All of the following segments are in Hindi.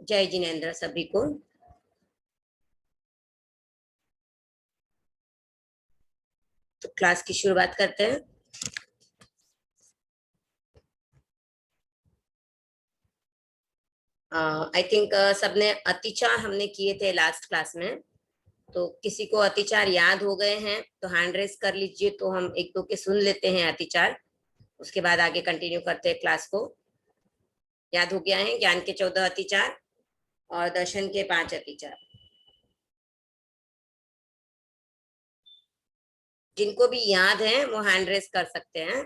जय जिनेन्द्र सभी को। तो क्लास की शुरुआत करते हैं। आई थिंक सबने अतिचार हमने किए थे लास्ट क्लास में, तो किसी को अतिचार याद हो गए हैं तो हैंड रेस कर लीजिए, तो हम एक दो के सुन लेते हैं अतिचार, उसके बाद आगे कंटिन्यू करते हैं क्लास को। याद हो गया है ज्ञान के 14 अतिचार और दर्शन के 5 अतिचार। जिनको भी याद है वो हैंड रेस कर सकते हैं।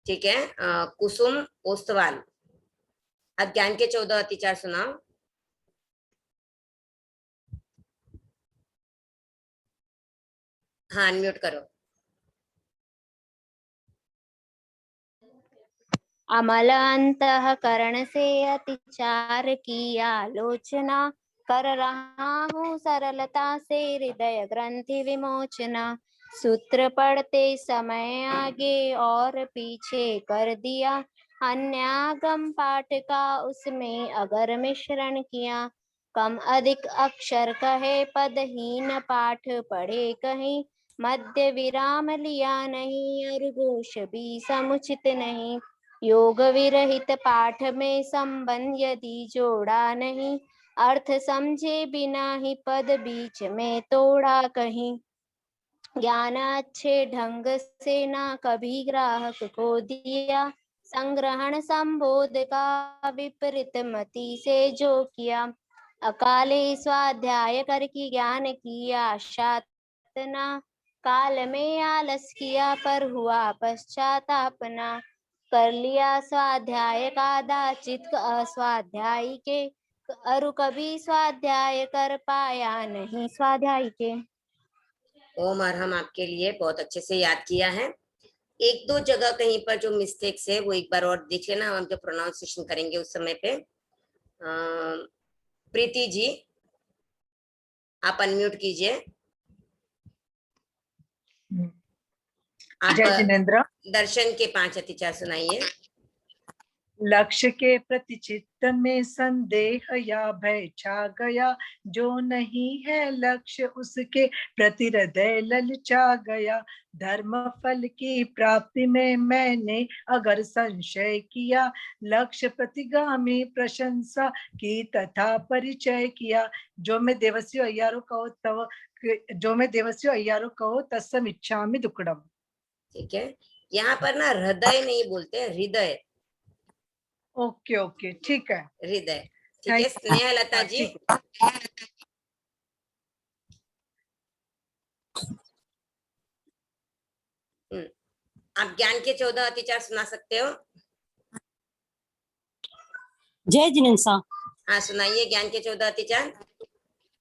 ठीक है। कुसुम ओस्तवाल, अब ज्ञान के 14 अतिचार सुनाओ। हाँ, अनम्यूट करो। अमल अंतःकरण से अतिचार की आलोचना कर रहा हूँ सरलता से हृदय ग्रंथि विमोचना। सूत्र पढ़ते समय आगे और पीछे कर दिया, अन्यागम पाठ का उसमें अगर मिश्रण किया। कम अधिक अक्षर कहे पदहीन पाठ पढ़े कहीं, मध्य विराम लिया नहीं और घोष भी समुचित नहीं। योग विरहित पाठ में संबंध यदि जोड़ा नहीं, अर्थ समझे बिना ही पद बीच में तोड़ा कहीं। ज्ञान अच्छे ढंग से ना कभी ग्राहक को दिया, संग्रहण संबोध का विपरीत मति से जो किया। अकाले स्वाध्याय कर की ज्ञान की आशा तना, काल में आलस किया पर हुआ पश्चातापना। कर लिया स्वाध्याय का दाचित अस्वाध्यायी के, अरु कभी स्वाध्याय कर पाया नहीं स्वाध्याय के। ओम अरहम आपके लिए बहुत अच्छे से याद किया है। एक दो जगह कहीं पर जो मिस्टेक्स है वो एक बार और देख लेना, हम जो प्रोनाउंसिएशन करेंगे उस समय पे। प्रीति जी, आप अनम्यूट कीजिए। आप जय जिनेन्द्र। दर्शन के 5 अतिचार सुनाइए। लक्ष्य के प्रति चित्त में संदेह या भय छा गया, जो नहीं है लक्ष्य उसके प्रति हृदय ललचा गया। धर्म फल की प्राप्ति में मैंने अगर संशय किया, लक्ष्य प्रतिगामी प्रशंसा की तथा परिचय किया। जो मैं देवस्यो अय्यारो कहो तत्सम इच्छामि दुक्कडम। ठीक है, यहाँ पर ना हृदय नहीं बोलते, हृदय। ओके ओके, ठीक है, हृदय। ठीक है, स्नेहलता जी। आप ज्ञान के 14 अतिचार सुना सकते हो। जय जिनेन्द्र। हाँ, सुनाइए ज्ञान के 14 अतिचार।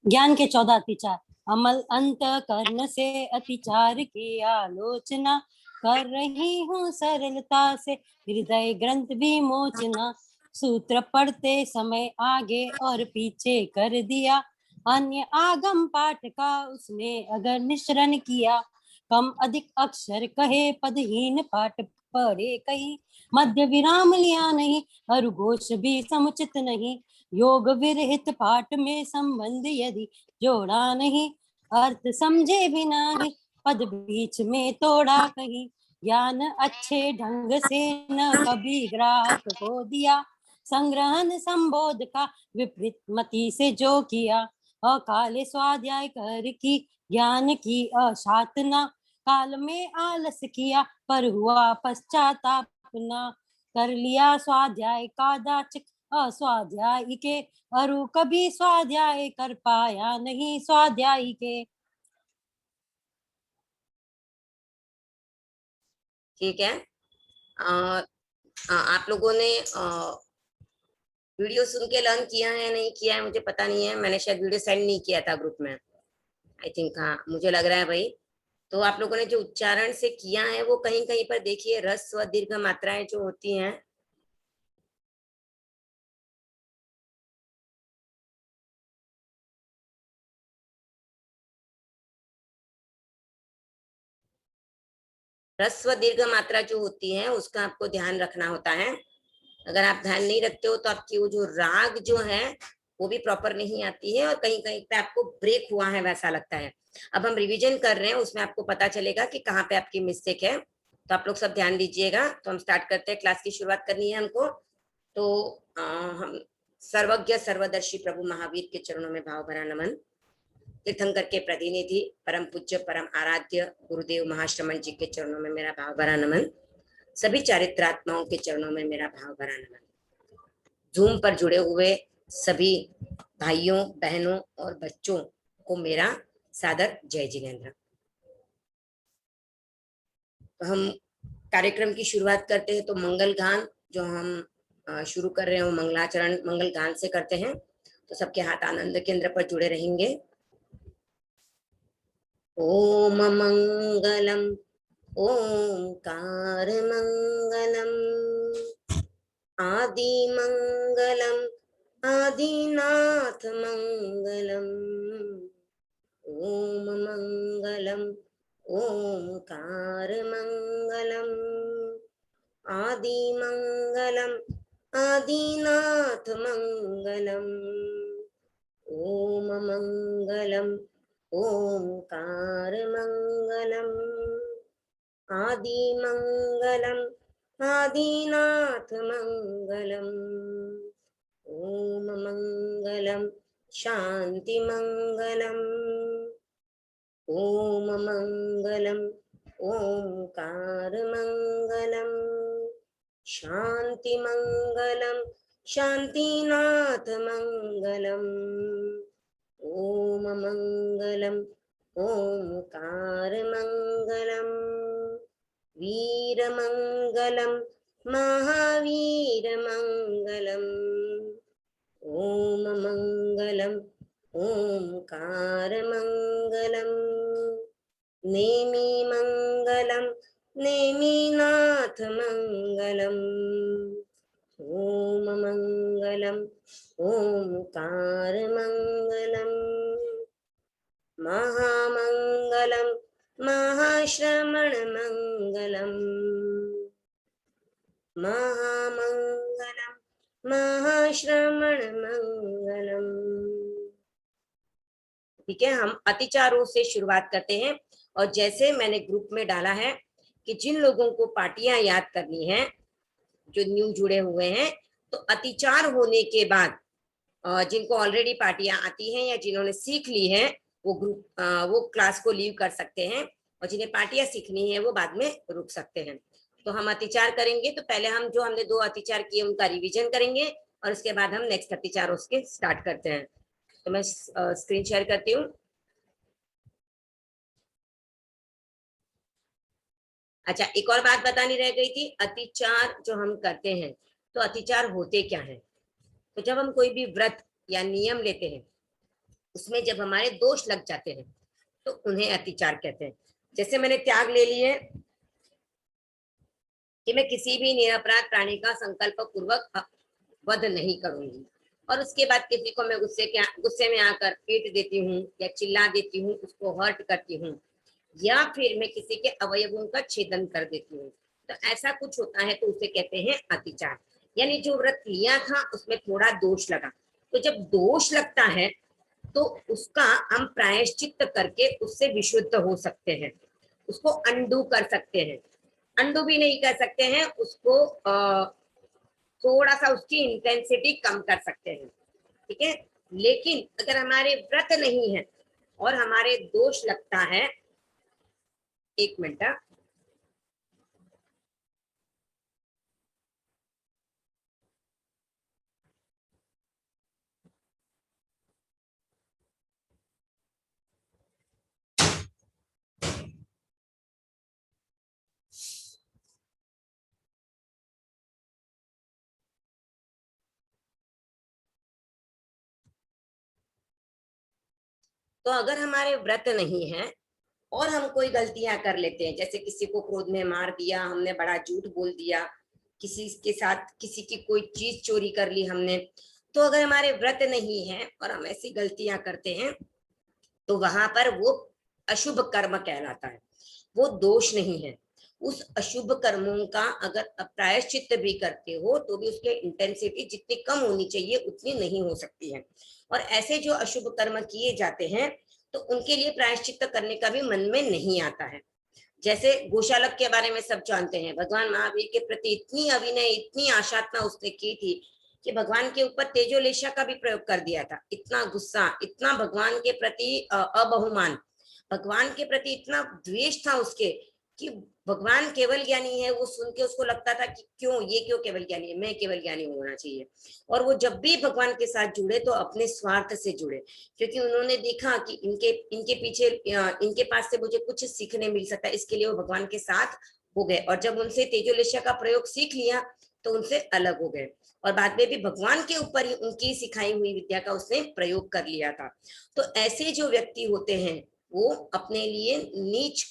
ज्ञान के 14 अतिचार। अमल अंत कर्ण से अतिचार की आलोचना कर रही हूँ सरलता से हृदय ग्रंथ विमोचना। सूत्र पढ़ते समय आगे और पीछे कर दिया, अन्य आगम पाठ का उसने अगर मिश्रण किया। कम अधिक अक्षर कहे पदहीन पाठ पढ़े कहीं, मध्य विराम लिया नहीं और घोष भी समुचित नहीं। योग विरहित पाठ में संबंध यदि जोड़ा नहीं, अर्थ समझे बिना ही पद बीच में तोड़ा कहीं। ज्ञान अच्छे ढंग से न कभी ग्राहक को दिया, संग्रहण संबोध का विपरीत मति से जो किया। अकाले स्वाध्याय कर की ज्ञान की असाधना, काल में आलस किया पर हुआ पश्चातापना। कर लिया स्वाध्याय का दाचिक अस्वाध्यायी के, अरु कभी स्वाध्याय कर पाया नहीं स्वाध्यायी के। ठीक है। आप लोगों ने वीडियो सुन के लर्न किया है नहीं किया है मुझे पता नहीं है, मैंने शायद वीडियो सेंड नहीं किया था ग्रुप में। आई थिंक हाँ, मुझे लग रहा है भाई। तो आप लोगों ने जो उच्चारण से किया है वो कहीं कहीं पर देखिए रस्व दीर्घ मात्राएं जो होती हैं ह्रस्व दीर्घ मात्रा जो होती है उसका आपको ध्यान रखना होता है। अगर आप ध्यान नहीं रखते हो तो आपकी वो जो राग जो है वो भी प्रॉपर नहीं आती है और कहीं कहीं पे आपको ब्रेक हुआ है वैसा लगता है। अब हम रिवीजन कर रहे हैं, उसमें आपको पता चलेगा कि कहाँ पे आपकी मिस्टेक है। तो आप लोग सब ध्यान दीजिएगा। तो हम स्टार्ट करते हैं, क्लास की शुरुआत करनी है हमको। तो हम सर्वज्ञ सर्वदर्शी प्रभु महावीर के चरणों में भाव भरा नमन। तीर्थंकर के प्रतिनिधि परम पूज्य परम आराध्य गुरुदेव महाश्रमण जी के चरणों में मेरा भाव भरा नमन। सभी चारित्रात्माओं के चरणों में मेरा भाव भरा नमन। जूम पर जुड़े हुए सभी भाइयों बहनों और बच्चों को मेरा सादर जय जिनेन्द्र। तो हम कार्यक्रम की शुरुआत करते हैं। तो मंगल गान जो हम शुरू कर रहे हैं वो मंगलाचरण मंगल गान से करते हैं। तो सबके हाथ आनंद केंद्र पर जुड़े रहेंगे। ओम मंगलम ओंकार मंगलम आदि मंगलम आदिनाथ मंगलम। ओम मंगलम ओंकार मंगलम आदि मंगलम आदिनाथ मंगलम। ओम मंगलम ओंकार मंगलम आदि मंगलम आदिनाथ मंगलम। ओम मंगलम शांति मंगलम। ओम मंगलम ओंकार मंगलम शांति मंगलम शांतिनाथ मंगलम। ओम मंगलम ओंकार मंगलम वीर मंगलम महावीर मंगलम। ओम मंगलम ओंकार मंगलम नेमि मंगलम नेमिनाथ मंगलम। ओम मंगलम ओंकार मंगलम महामंगलम महाश्रमण मंगलम। महामंगलम महाश्रमण मंगलम। ठीक है, हम अतिचारों से शुरुआत करते हैं। और जैसे मैंने ग्रुप में डाला है कि जिन लोगों को पार्टियां याद करनी है, जो न्यू जुड़े हुए हैं, तो अतिचार होने के बाद जिनको ऑलरेडी पार्टियां आती हैं या जिन्होंने सीख ली है वो ग्रुप वो क्लास को लीव कर सकते हैं, और जिन्हें पार्टियां सीखनी है वो बाद में रुक सकते हैं। तो हम अतिचार करेंगे। तो पहले हम जो हमने 2 अतिचार किए उनका रिवीजन करेंगे और उसके बाद हम नेक्स्ट अतिचार उसके स्टार्ट करते हैं। तो मैं स्क्रीन शेयर करती हूँ। अच्छा, एक और बात बतानी रह गई थी। अतिचार जो हम करते हैं तो अतिचार होते क्या हैं? तो जब हम कोई भी व्रत या नियम लेते हैं उसमें जब हमारे दोष लग जाते हैं तो उन्हें अतिचार कहते हैं। जैसे मैंने त्याग ले लिए कि मैं किसी भी निरपराध प्राणी का संकल्प पूर्वक वध नहीं करूंगी, और उसके बाद किसी को मैं गुस्से में आकर पीट देती हूँ या चिल्ला देती हूँ, उसको हर्ट करती हूँ, या फिर मैं किसी के अवयवों का छेदन कर देती हूँ, तो ऐसा कुछ होता है तो उसे कहते हैं अतिचार। यानी जो व्रत लिया था उसमें थोड़ा दोष लगा, तो जब दोष लगता है तो उसका हम प्रायश्चित करके उससे विशुद्ध हो सकते हैं, उसको अंडू कर सकते हैं। अंडू भी नहीं कर सकते हैं, उसको थोड़ा सा उसकी इंटेंसिटी कम कर सकते हैं। ठीक है, लेकिन अगर हमारे व्रत नहीं है और हमारे दोष लगता है, एक मिनट, तो अगर हमारे व्रत नहीं है और हम कोई गलतियां कर लेते हैं, जैसे किसी को क्रोध में मार दिया, हमने बड़ा झूठ बोल दिया, किसी के साथ किसी की कोई चीज चोरी कर ली हमने, तो अगर हमारे व्रत नहीं है और हम ऐसी गलतियां करते हैं तो वहां पर वो अशुभ कर्म कहलाता है, वो दोष नहीं है। उस अशुभ कर्मों का अगर प्रायश्चित भी करते हो तो भी उसके इंटेंसिटी जितनी कम होनी चाहिए उतनी नहीं हो सकती है। और ऐसे जो अशुभ कर्म किए जाते हैं तो उनके लिए प्रायश्चित करने का भी मन में नहीं आता है। जैसे गोशालक के बारे में सब जानते हैं, भगवान महावीर के प्रति इतनी अविनय, इतनी आशातना उसने की थी कि भगवान के ऊपर तेजोलेशा का भी प्रयोग कर दिया था। इतना गुस्सा, इतना भगवान के प्रति अबहुमान, भगवान के प्रति इतना द्वेष था उसके कि भगवान केवल ज्ञानी है, वो सुन के उसको लगता था कि क्यों ये क्यों केवल ज्ञानी है, मैं केवल ज्ञानी होना चाहिए। और वो जब भी भगवान के साथ जुड़े तो अपने स्वार्थ से जुड़े, क्योंकि उन्होंने देखा कि इनके इनके पीछे इनके पास से मुझे कुछ सीखने मिल सकता है, इसके लिए वो भगवान के साथ हो गए। और जब उनसे तेजोलेशा का प्रयोग सीख लिया तो उनसे अलग हो गए और बाद में भी भगवान के ऊपर ही उनकी सिखाई हुई विद्या का उसने प्रयोग कर लिया था। तो ऐसे जो व्यक्ति होते हैं वो अपने लिए नीच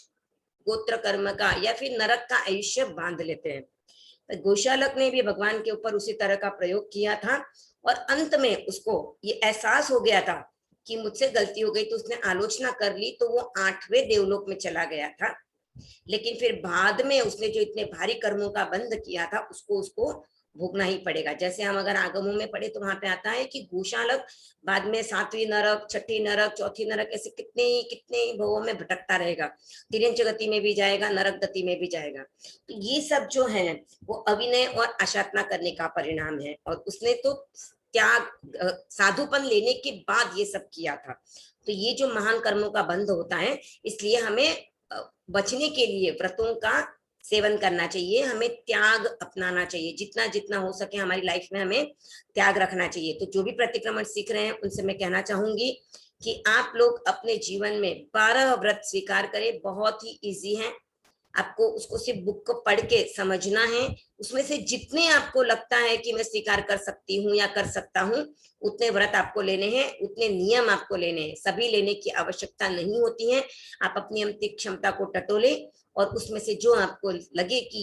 गोत्र कर्म का या फिर नरक का आयुष्य बांध लेते हैं। तो गोशालक ने भी भगवान के ऊपर उसी तरह का प्रयोग किया था और अंत में उसको ये एहसास हो गया था कि मुझसे गलती हो गई, तो उसने आलोचना कर ली, तो वो 8वें देवलोक में चला गया था। लेकिन फिर बाद में उसने जो इतने भारी कर्मों का बंध किया था उसको भोगना ही पड़ेगा। जैसे हम अगर आगमों में पढ़े तो वहां पे आता है कि गोशालक बाद में 7वीं नरक, 6ठी नरक, 4थी नरक, ऐसे कितने भवों में भटकता रहेगा। तिर्यंच गति में भी जाएगा, नरक गति में भी जाएगा। तो ये सब जो है वो अविनय और आशातना करने का परिणाम है। और उसने तो त्याग साधुपन लेने के बाद ये सब किया था। तो ये जो महान कर्मों का बंध होता है, इसलिए हमें बचने के लिए व्रतों का सेवन करना चाहिए, हमें त्याग अपनाना चाहिए, जितना जितना हो सके हमारी लाइफ में हमें त्याग रखना चाहिए। तो जो भी प्रतिक्रमण सीख रहे हैं उनसे मैं कहना चाहूंगी कि आप लोग अपने जीवन में 12 व्रत स्वीकार करें, बहुत ही इजी है। आपको उसको सिर्फ बुक को पढ़ के समझना है, उसमें से जितने आपको लगता है कि मैं स्वीकार कर सकती हूँ या कर सकता हूँ उतने व्रत आपको लेने हैं, उतने नियम आपको लेने हैं। सभी लेने की आवश्यकता नहीं होती है। आप अपनी अंतिम क्षमता को टटोले और उसमें से जो आपको लगे कि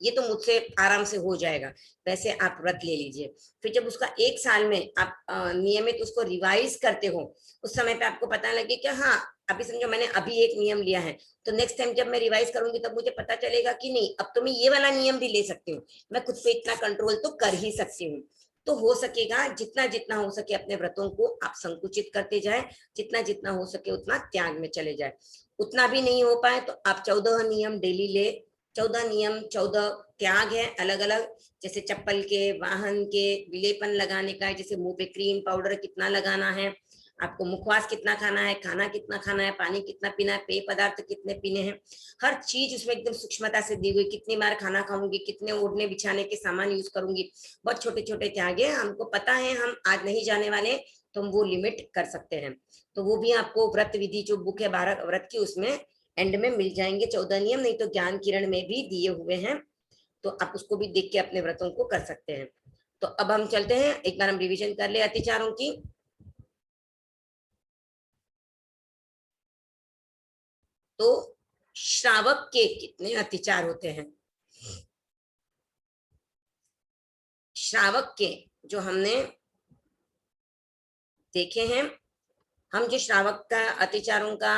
ये तो मुझसे आराम से हो जाएगा, वैसे आप व्रत ले लीजिए। फिर जब उसका 1 साल में आप नियमित उसको रिवाइज करते हो, उस समय पे आपको पता लगे कि हाँ अभी समझो मैंने अभी एक नियम लिया है, तो नेक्स्ट टाइम जब मैं रिवाइज करूंगी तब मुझे पता चलेगा कि नहीं, अब तो मैं ये वाला नियम भी ले सकती हूँ, मैं खुद पे इतना कंट्रोल तो कर ही सकती हूँ। तो हो सकेगा जितना जितना हो सके अपने व्रतों को आप संकुचित करते जाए, जितना जितना हो सके उतना त्याग में चले जाए। उतना भी नहीं हो पाए तो आप 14 नियम डेली ले। 14 नियम, 14 त्याग है अलग अलग, जैसे चप्पल के, वाहन के, विलेपन लगाने का है, जैसे मुंह पे क्रीम पाउडर कितना लगाना है, आपको मुखवास कितना खाना है, खाना कितना खाना है, पानी कितना पीना है, पेय पदार्थ कितने पीने हैं, हर चीज उसमें एकदम सूक्ष्मता से दी हुई। कितनी बार खाना खाऊंगी, कितने ओढ़ने बिछाने के सामान यूज करूंगी, बहुत छोटे छोटे त्याग है। हमको पता है हम आज नहीं जाने वाले, तो हम वो लिमिट कर सकते हैं। तो वो भी आपको व्रत विधि जो बुक है 12 व्रत की, उसमें एंड में मिल जाएंगे 14 नियम, नहीं तो ज्ञान किरण में भी दिए हुए हैं, तो आप उसको भी देख के अपने व्रतों को कर सकते हैं। तो अब हम चलते हैं, एक बार हम रिवीजन कर ले अतिचारों की। तो श्रावक के कितने अतिचार होते हैं? श्रावक के जो हमने देखे हैं, हम जो श्रावक का अतिचारों का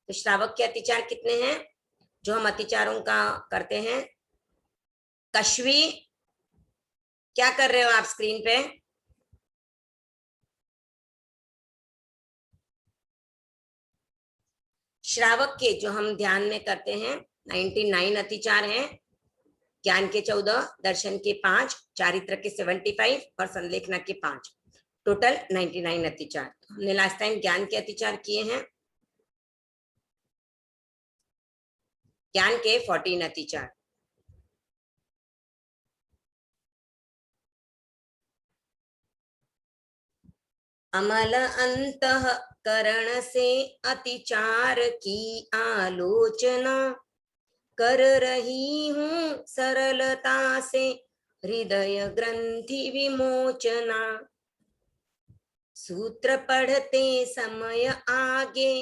तो श्रावक के अतिचार कितने हैं जो हम अतिचारों का करते हैं? कश्वी, क्या कर रहे हो आप स्क्रीन पे? श्रावक के जो हम ध्यान में करते हैं 99 अतिचार हैं। ज्ञान के 14, दर्शन के 5, चारित्र के 75 और संलेखना के 5, टोटल 99 अतिचार। हमने लास्ट टाइम ज्ञान के अतिचार किए हैं, ज्ञान के 14 अतिचार। अमल अंतःकरण से अतिचार की आलोचना कर रही हूँ सरलता से हृदय ग्रंथि विमोचना। सूत्र पढ़ते समय आगे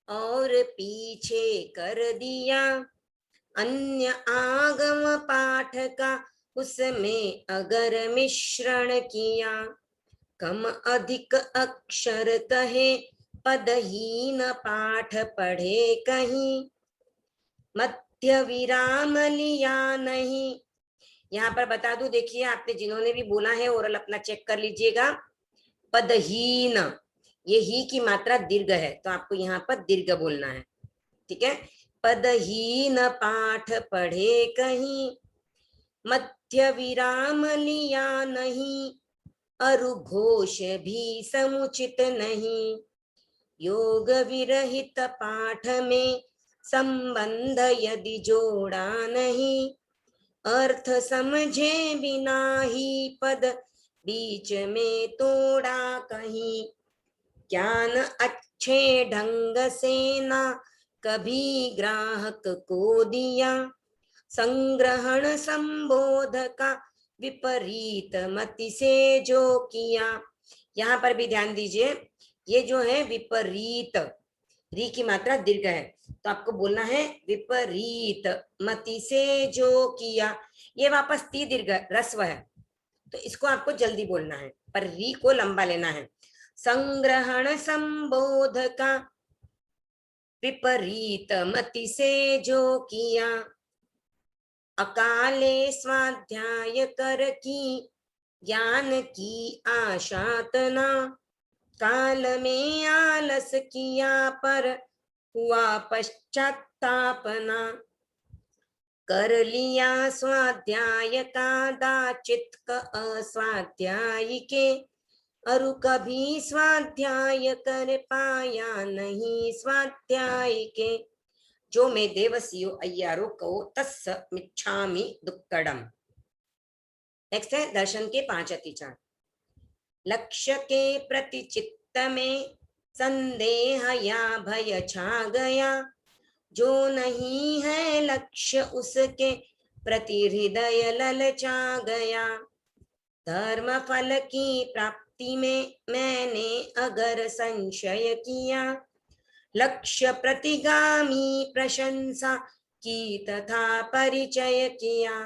और पीछे कर दिया, अन्य आगम पाठ का उसमें अगर मिश्रण किया। कम अधिक अक्षर कहे पदहीन पाठ पढ़े कहीं, मध्य विराम लिया नहीं। यहाँ पर बता दूं, देखिए आपने जिन्होंने भी बोला है ओरल अपना चेक कर लीजिएगा। पदहीन, ये ही की मात्रा दीर्घ है तो आपको यहाँ पर दीर्घ बोलना है, ठीक है। पदहीन पाठ पढ़े कहीं, मध्य विराम लिया नहीं, अरुघोष भी समुचित नहीं। योग विरहित पाठ में संबंध यदि जोड़ा नहीं, अर्थ समझे बिना ही पद बीच में तोड़ा कहीं। ज्ञान अच्छे ढंग से ना कभी ग्राहक को दिया, संग्रहण संबोध का विपरीत मति से जो किया। यहाँ पर भी ध्यान दीजिए, ये जो है विपरीत, री की मात्रा दीर्घ है तो आपको बोलना है विपरीत मति से जो किया। ये वापस ती दीर्घ रस्व है तो इसको आपको जल्दी बोलना है, पर री को लंबा लेना है। संग्रहण संबोध का विपरीत मति से जो किया, अकाले स्वाध्याय कर की ज्ञान की आशातना, काल में आलस किया पर हुआ पश्चातापना। कर लिया स्वाध्याय का दाचित अस्वाध्याय के, अरु कभी स्वाध्याय कर पाया नहीं स्वाध्याय के। जो मैं देवसियो अय्यारो कहो तस्स मिच्छामि दुक्कडम। नेक्स्ट है दर्शन के 5 अतिचार। लक्ष्य के प्रति चित्त में संदेह या भय छा गया, जो नहीं है लक्ष्य उसके प्रति हृदय ललचा गया। धर्म फल की प्राप्ति में मैंने अगर संशय किया, लक्ष्य प्रतिगामी प्रशंसा की तथा परिचय किया।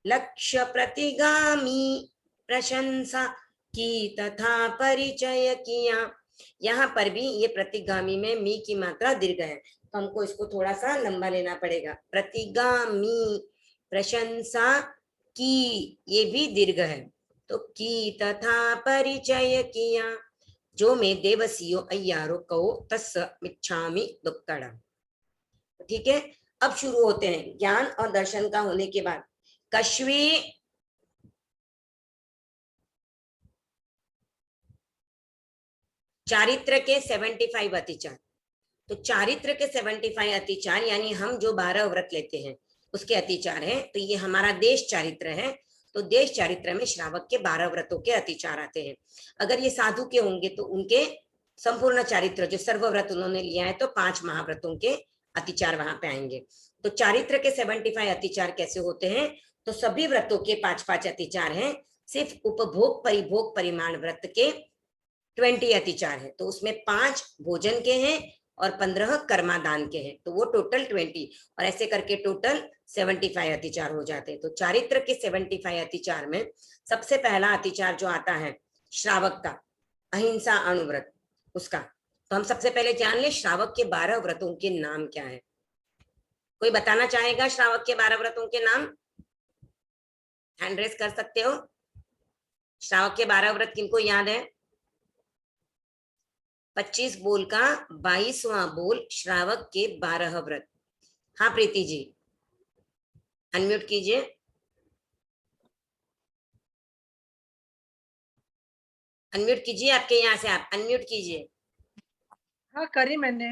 लक्ष्य प्रतिगामी प्रशंसा की तथा परिचय किया। यहाँ पर भी ये प्रतिगामी में मी की मात्रा दीर्घ है तो हमको इसको थोड़ा सा लंबा लेना पड़ेगा। प्रतिगामी प्रशंसा की, ये भी दीर्घ है तो की तथा परिचय किया। जो मैं देवसियो अय्यारो कहो तस्स मिच्छामि दुक्कडम। ठीक है, अब शुरू होते हैं ज्ञान और दर्शन का होने के बाद। कश्वी चारित्र के 75 अतिचार। तो चारित्र के 75 अतिचार यानी हम जो 12 व्रत लेते हैं उसके अतिचार है। तो ये हमारा देश चारित्र है तो देश चारित्र में श्रावक के 12 व्रतों के अतिचार आते हैं। अगर ये साधु के होंगे तो उनके संपूर्ण चारित्र जो सर्वव्रत उन्होंने लिया है तो 5 महाव्रतों के अतिचार वहां पे आएंगे। तो चारित्र के 75 अतिचार कैसे होते हैं? तो सभी व्रतों के 5-5 अतिचार हैं, सिर्फ उपभोग परिभोग परिमाण व्रत के 20 अतिचार है। तो उसमें 5 भोजन के हैं और 15 कर्मादान के हैं तो वो टोटल 20 और ऐसे करके टोटल 75 अतिचार हो जाते हैं। तो चारित्र के 75 अतिचार में सबसे पहला अतिचार जो आता है श्रावक का, अहिंसा अणुव्रत, उसका। तो हम सबसे पहले जान ले श्रावक के 12 व्रतों के नाम क्या है। कोई बताना चाहेगा श्रावक के 12 व्रतों के नाम? हैंड रेस कर सकते हो। श्रावक के 12 व्रत किनको याद है? 25 बोल का 22वां बोल श्रावक के 12 व्रत। हाँ प्रीति जी, अनम्यूट कीजिए। अनम्यूट कीजिए, आपके यहाँ से आप अनम्यूट कीजिए। हाँ करी मैंने।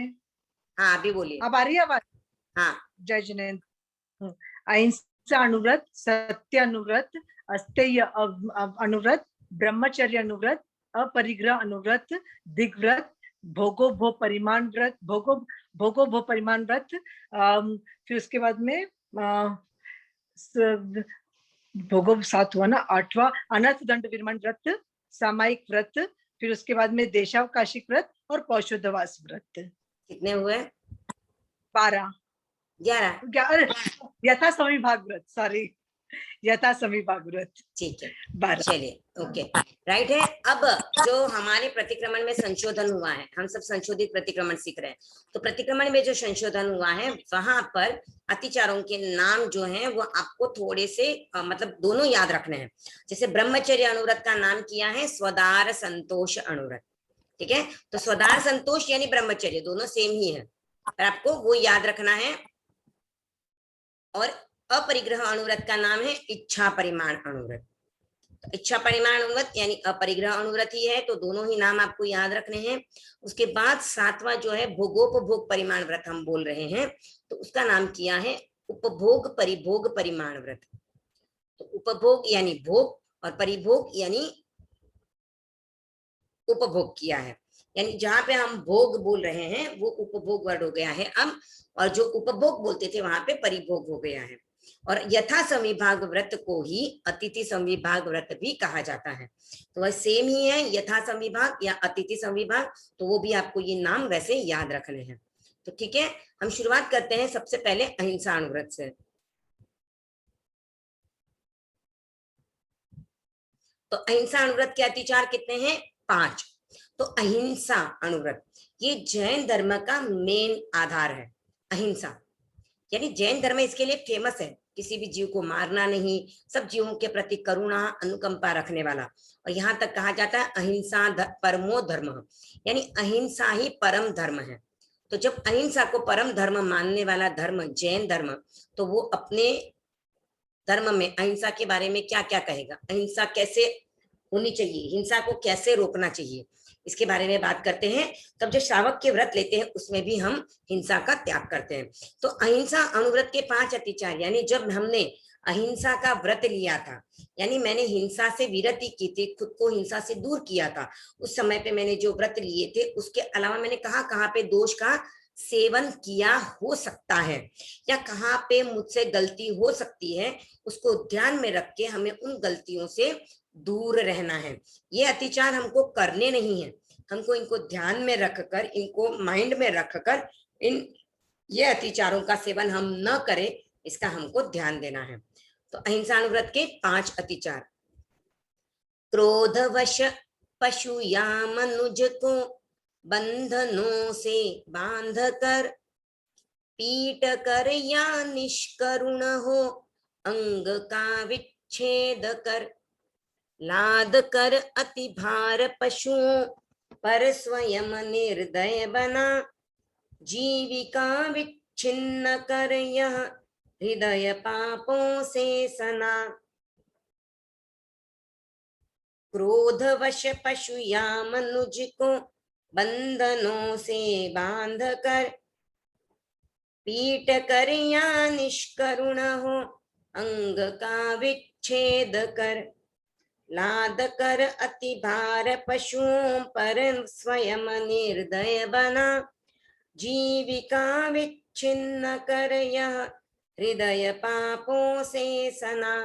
हाँ अभी बोलिए। अब आ रही है आवाज? हाँ। जय जिनेन्द्र। अहिंसा अनुव्रत, सत्य अनुव्रत, अस्तेय अनुव्रत, ब्रह्मचर्य अनुव्रत, अपरिग्रह अनुव्रत, दिग्व्रत, भोगो भो परिमाण व्रत, भोगो भो परिमाण व्रत, फिर उसके बाद में भोगो 7 हुआ ना, 8वां अनर्थ दंड विरमण व्रत, सामायिक व्रत, फिर उसके बाद में देशावकाशिक व्रत और पौषोधवास व्रत। कितने हुए? 12 11 यथा समीभाग व्रत, सॉरी, यथा समीभाग व्रत। ठीक है, 12। चलिए, ओके, राइट है। अब जो हमारे प्रतिक्रमण में संशोधन हुआ है, हम सब संशोधित प्रतिक्रमण सीख रहे हैं, तो प्रतिक्रमण में जो संशोधन हुआ है वहां पर अतिचारों के नाम जो हैं वो आपको थोड़े से मतलब दोनों याद रखने हैं। जैसे ब्रह्मचर्य अनुव्रत का नाम किया है स्वदार संतोष अनुव्रत, ठीक है। तो स्वदार संतोष यानी ब्रह्मचर्य, दोनों सेम ही है, पर आपको वो याद रखना है। और अपरिग्रह अनुव्रत का नाम है इच्छा परिमाण अनुव्रत। तो इच्छा परिमाण अनुव्रत यानी अपरिग्रह अनुव्रत ही है, तो दोनों ही नाम आपको याद रखने हैं। उसके बाद 7वां जो है भोगोपभोग परिमाण व्रत हम बोल रहे हैं, तो उसका नाम किया है उपभोग परिभोग परिमाण व्रत। तो उपभोग यानी भोग और परिभोग यानी उपभोग किया है, यानी जहां पे हम भोग बोल रहे हैं वो उपभोग वर्ड हो गया है अब, और जो उपभोग बोलते थे वहां पे परिभोग हो गया है। और यथा समीभाग व्रत को ही अतिथि समीभाग व्रत भी कहा जाता है, तो वह सेम ही है, यथा समीभाग या अतिथि समीभाग, तो वो भी आपको ये नाम वैसे याद रखने हैं। तो ठीक है, हम शुरुआत करते हैं सबसे पहले अहिंसा अनुव्रत से। तो अहिंसा अनुव्रत के अतिचार कितने हैं? 5। तो अहिंसा अनुव्रत ये जैन धर्म का मेन आधार है। अहिंसा यानी जैन धर्म इसके लिए फेमस है, किसी भी जीव को मारना नहीं, सब जीवों के प्रति करुणा अनुकंपा रखने वाला। और यहाँ तक कहा जाता है अहिंसा परमो धर्म, यानी अहिंसा ही परम धर्म है। तो जब अहिंसा को परम धर्म मानने वाला धर्म जैन धर्म, तो वो अपने धर्म में अहिंसा के बारे में क्या क्या कहेगा, अहिंसा कैसे होनी चाहिए, हिंसा को कैसे रोकना चाहिए, इसके बारे में बात करते हैं। तब जो श्रावक के व्रत लेते हैं उसमें भी हम हिंसा का त्याग करते हैं। तो अहिंसा अनुव्रत के 5 अतिचार, यानी जब हमने अहिंसा का व्रत लिया था, यानी मैंने हिंसा से विरति की थी, खुद को हिंसा से दूर किया था, उस समय पे मैंने जो व्रत लिए थे, उसके अलावा मैंने कहाँ पे दोष का सेवन किया हो सकता है या कहाँ पे मुझसे गलती हो सकती है, उसको ध्यान में रख के हमें उन गलतियों से दूर रहना है। ये अतिचार हमको करने नहीं है, हमको इनको ध्यान में रखकर, इनको माइंड में रखकर ये अतिचारों का सेवन हम न करें, इसका हमको ध्यान देना है। तो अहिंसा अनुव्रत के 5 अतिचार। क्रोधवश पशु या मनुज को बंधनों से बांध कर, पीट कर या निष्करुण हो अंग का विच्छेद कर, लाद कर अति भार पशुओं पर स्वयं निर्दय बना, जीविका विच्छिन्न कर यह हृदय पापों से सना। क्रोधवश पशु या मनुज को बंधनों से बांध कर, पीट कर या निष्करुण हो अंग का विच्छेद कर, लाद कर अति भार पशुओं पर स्वयं निर्दय बना, जीविका विच्छिन्न कर यह हृदय पापों से सना।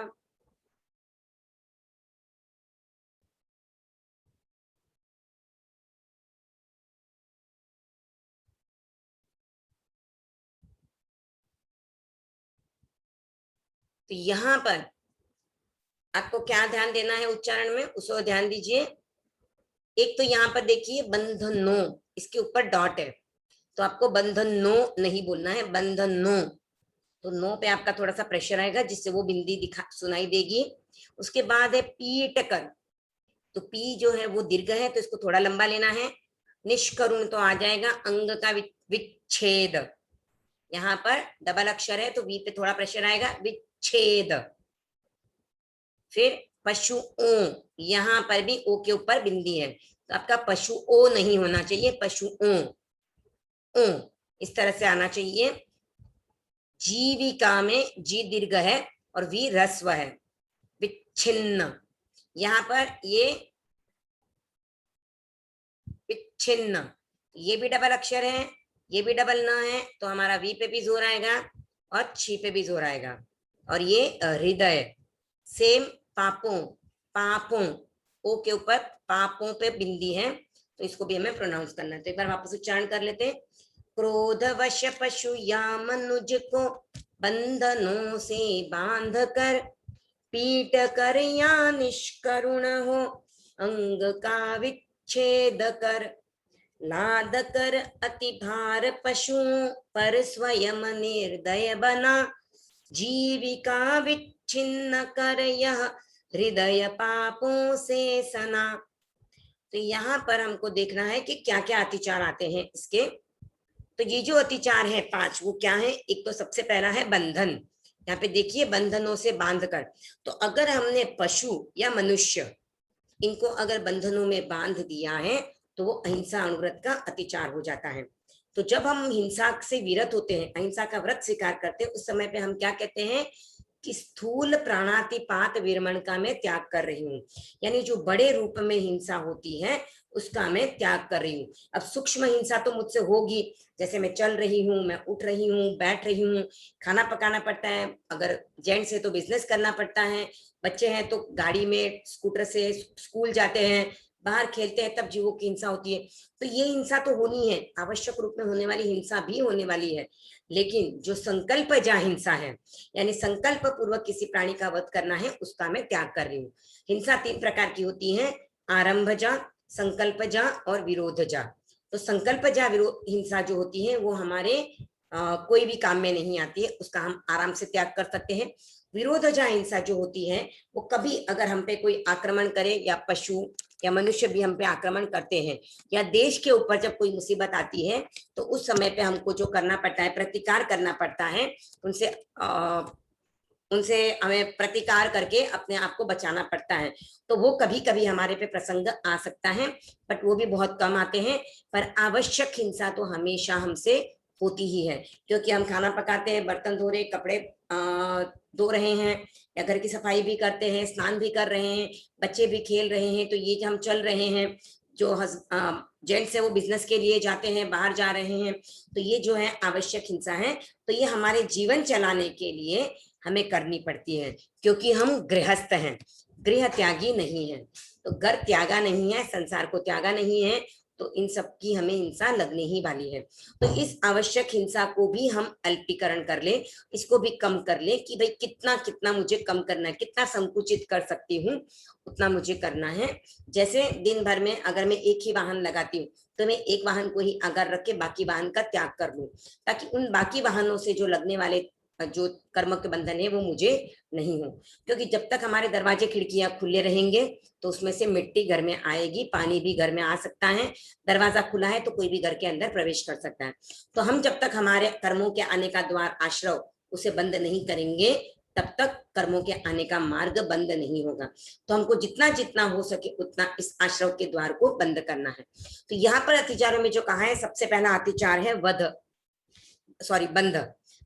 तो यहाँ पर आपको क्या ध्यान देना है उच्चारण में, उसको ध्यान दीजिए। एक तो यहाँ पर देखिए बंधनो, इसके ऊपर डॉट है, तो आपको बंधनो नहीं बोलना है, बंधनो। तो नो पे आपका थोड़ा सा प्रेशर आएगा, जिससे वो बिंदी सुनाई देगी। उसके बाद है पीट कर, तो पी जो है वो दीर्घ है, तो इसको थोड़ा लंबा लेना है। निष्करुण तो आ जाएगा अंग का विच्छेद, यहाँ पर डबल अक्षर है तो वी पे थोड़ा प्रेशर आएगा, विच्छेद। फिर पशु ओ, यहाँ पर भी ओ के ऊपर बिंदी है, तो आपका पशु ओ नहीं होना चाहिए, पशु ओ, ओ इस तरह से आना चाहिए। जीविका में जी दीर्घ है और वी ह्रस्व है, विच्छिन्न। यहाँ पर ये छिन्न, ये भी डबल अक्षर है, ये भी डबल न है, तो हमारा वी पे भी जोर आएगा और छी पे भी जोर आएगा। और ये हृदय, सेम पापों, पापों, ओ के ऊपर पापों पे बिंदी है, तो इसको भी हमें प्रोनाउंस करना है। तो एक बार वापस उच्चारण कर लेते हैं। क्रोधवश पशु या मनुज को बंधनों से बांध कर, पीट कर या निष्करुण हो अंग का विच्छेद कर, लाद कर अति भार पशुओं पर स्वयं निर्दय बना, जीविका विच्छिन्न कर यह हृदय पापों से सना। तो यहाँ पर हमको देखना है कि क्या क्या अतिचार आते हैं इसके। तो ये जो अतिचार है 5, वो क्या है? एक तो सबसे पहला है बंधन, यहाँ पे देखिए बंधनों से बांध कर। तो अगर हमने पशु या मनुष्य इनको अगर बंधनों में बांध दिया है तो वो अहिंसा अनुव्रत का अतिचार हो जाता है। तो जब हम हिंसा से विरत होते हैं, अहिंसा का व्रत स्वीकार करते हैं, उस समय पे हम क्या कहते हैं कि स्थूल प्राणातिपात विरमणका में त्याग कर रही हूँ, यानी जो बड़े रूप में हिंसा होती है उसका मैं त्याग कर रही हूँ। अब सूक्ष्म हिंसा तो मुझसे होगी, जैसे मैं चल रही हूँ, मैं उठ रही हूँ, बैठ रही हूँ, खाना पकाना पड़ता है, अगर जेंट्स है तो बिजनेस करना पड़ता है, बच्चे हैं तो गाड़ी में स्कूटर से स्कूल जाते हैं, बाहर खेलते हैं, तब जीवों की हिंसा होती है। तो ये हिंसा तो होनी है, आवश्यक रूप में होने वाली हिंसा भी होने वाली है। लेकिन जो संकल्प जा हिंसा है, यानी संकल्प पूर्वक किसी प्राणी का वध करना है, उसका मैं त्याग कर रही हूँ। हिंसा 3 प्रकार की होती है, आरंभ जा, संकल्प जा और विरोध जा। तो संकल्प जा हिंसा जो होती है वो हमारे कोई भी काम में नहीं आती है, उसका हम आराम से त्याग कर सकते हैं। विरोध जा हिंसा जो होती है वो कभी अगर हम पे कोई आक्रमण करे, या पशु या मनुष्य भी हम पे आक्रमण करते हैं, या देश के ऊपर जब कोई मुसीबत आती है, तो उस समय पे हमको जो करना पड़ता है, प्रतिकार करना पड़ता है, उनसे हमें प्रतिकार करके अपने आप को बचाना पड़ता है। तो वो कभी कभी हमारे पे प्रसंग आ सकता है, बट वो भी बहुत कम आते हैं। पर आवश्यक हिंसा तो हमेशा हमसे होती ही है, क्योंकि हम खाना पकाते हैं, बर्तन धो रहे, कपड़े धो रहे हैं, या घर की सफाई भी करते हैं, स्नान भी कर रहे हैं, बच्चे भी खेल रहे हैं, तो ये हम चल रहे हैं। जो जेंट्स है वो बिजनेस के लिए जाते हैं, बाहर जा रहे हैं, तो ये जो है आवश्यक हिंसा है। तो ये हमारे जीवन चलाने के लिए हमें करनी पड़ती है, क्योंकि हम गृहस्थ हैं, गृह त्यागी नहीं है। तो घर त्यागा नहीं है, संसार को त्यागा नहीं है, तो इन सब की हमें हिंसा लगने ही वाली है। तो इस आवश्यक हिंसा को भी हम अल्पीकरण कर ले, इसको भी कम कर ले, कि भाई कितना कितना मुझे कम करना है, कितना संकुचित कर सकती हूँ उतना मुझे करना है। जैसे दिन भर में अगर मैं एक ही वाहन लगाती हूँ, तो मैं एक वाहन को ही अगर रख के बाकी वाहन का त्याग कर लूं, ताकि उन बाकी वाहनों से जो लगने वाले जो कर्म के बंधन है वो मुझे नहीं हो। क्योंकि जब तक हमारे दरवाजे खिड़कियां खुले रहेंगे तो उसमें से मिट्टी घर में आएगी, पानी भी घर में आ सकता है, दरवाजा खुला है तो कोई भी घर के अंदर प्रवेश कर सकता है। तो हम जब तक हमारे कर्मों के आने का द्वार आश्रव उसे बंद नहीं करेंगे, तब तक कर्मों के आने का मार्ग बंद नहीं होगा। तो हमको जितना जितना हो सके उतना इस आश्रव के द्वार को बंद करना है। तो यहाँ पर अतिचारों में जो कहा है, सबसे पहला अतिचार है बंध।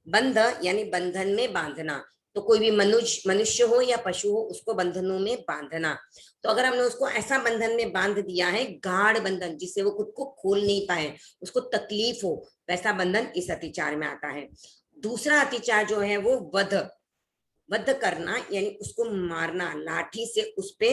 बंध यानी बंधन में बांधना। तो कोई भी मनुष्य हो या पशु हो, उसको बंधनों में बांधना। तो अगर हमने उसको ऐसा बंधन में बांध दिया है, गाढ़ बंधन, जिससे वो खुद को खोल नहीं पाए, उसको तकलीफ हो, वैसा बंधन इस अतिचार में आता है। दूसरा अतिचार जो है वो वध करना, यानी उसको मारना, लाठी से उस पे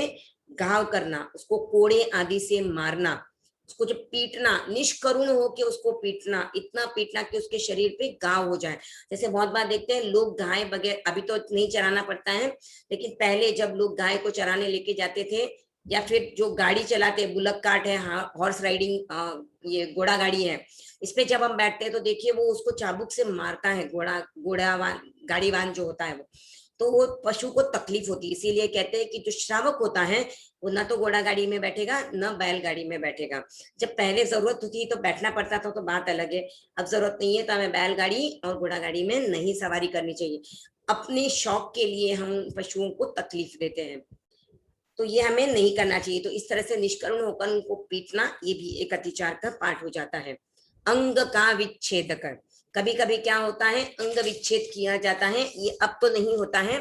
घाव करना, उसको कोड़े आदि से मारना, उसको जब पीटना, निष्करुण होके उसको पीटना, इतना पीटना कि उसके शरीर पे घाव हो जाए। जैसे बहुत बार देखते हैं लोग गाय बगैर, अभी तो नहीं चराना पड़ता है, लेकिन पहले जब लोग गाय को चराने लेके जाते थे, या फिर जो गाड़ी चलाते, बुलक कार्ट है, हॉर्स राइडिंग, ये घोड़ा गाड़ी है, इस पे जब हम बैठते हैं तो देखिए वो उसको चाबुक से मारता है, गाड़ीवान जो होता है वो। तो वो पशु को तकलीफ होती है, इसीलिए कहते हैं कि जो श्रावक होता है वो ना तो घोड़ा गाड़ी में बैठेगा, न बैलगाड़ी में बैठेगा। जब पहले जरूरत होती तो बैठना पड़ता था, तो बात अलग है। अब जरूरत नहीं है तो हमें बैलगाड़ी और घोड़ा गाड़ी में नहीं सवारी करनी चाहिए। अपने शौक के लिए हम पशुओं को तकलीफ देते हैं, तो ये हमें नहीं करना चाहिए। तो इस तरह से निष्करुण होकर उनको पीटना, ये भी एक अतिचार का पार्ट हो जाता है। अंग का विच्छेद कर, कभी कभी क्या होता है, अंग विच्छेद किया जाता है। ये अब तो नहीं होता है,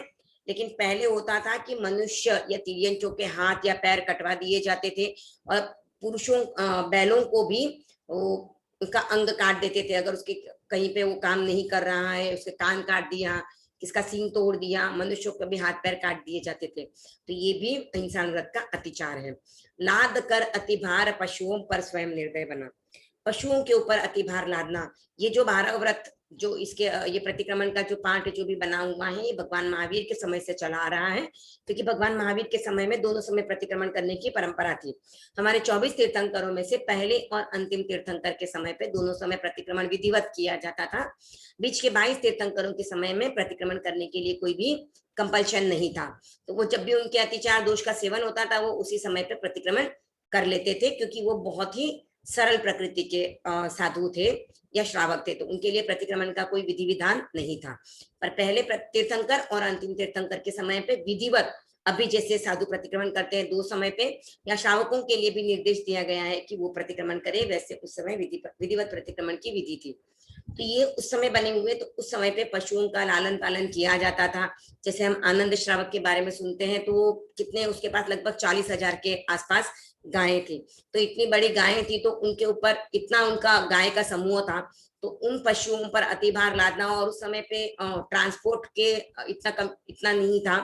लेकिन पहले होता था कि मनुष्य या तिर्यंचों के हाथ या पैर कटवा दिए जाते थे, और पुरुषों बैलों को भी उसका अंग काट देते थे। अगर उसके कहीं पे वो काम नहीं कर रहा है, उसके कान काट दिया, किसका सींग तोड़ दिया, मनुष्यों के भी हाथ पैर काट दिए जाते थे। तो ये भी इंसान व्रत का अतिचार है। लाद कर अति भार पशुओं पर स्वयं निर्दय बना। पशुओं के ऊपर अति भार लादना, ये जो 12 व्रत जो इसके ये प्रतिक्रमण का जो पाठ जो भी बना हुआ है, ये भगवान महावीर के समय से चला आ रहा है, क्योंकि भगवान महावीर के समय में दोनों समय प्रतिक्रमण करने की परंपरा थी। हमारे 24 तीर्थंकरों में से पहले और अंतिम तीर्थंकर के समय पे दोनों समय प्रतिक्रमण विधिवत किया जाता था। बीच के 22 तीर्थंकरों के समय में प्रतिक्रमण करने के लिए कोई भी कंपल्शन नहीं था। तो वो जब भी उनके अतिचार दोष का सेवन होता था, वो उसी समय पे प्रतिक्रमण कर लेते थे, क्योंकि वो बहुत ही सरल प्रकृति के साधु थे या श्रावक थे, तो उनके लिए प्रतिक्रमण का कोई विधि विधान नहीं था। पर पहले तीर्थंकर और अंतिम तीर्थंकर के समय पे विधिवत, अभी जैसे साधु प्रतिक्रमण करते हैं 2 समय पे, या श्रावकों के लिए भी निर्देश दिया गया है कि वो प्रतिक्रमण करे, वैसे उस समय विधिवत प्रतिक्रमण की विधि थी। तो ये उस समय बने हुए, तो उस समय पे पशुओं का लालन पालन किया जाता था। जैसे हम आनंद श्रावक के बारे में सुनते हैं, तो वो कितने, उसके पास लगभग 40,000 के आसपास गायें थी। तो इतनी बड़ी गायें थी, तो उनके ऊपर इतना उनका गाय का समूह था, तो उन पशुओं पर अतिभार लादना, और उस समय पे ट्रांसपोर्ट के इतना नहीं था,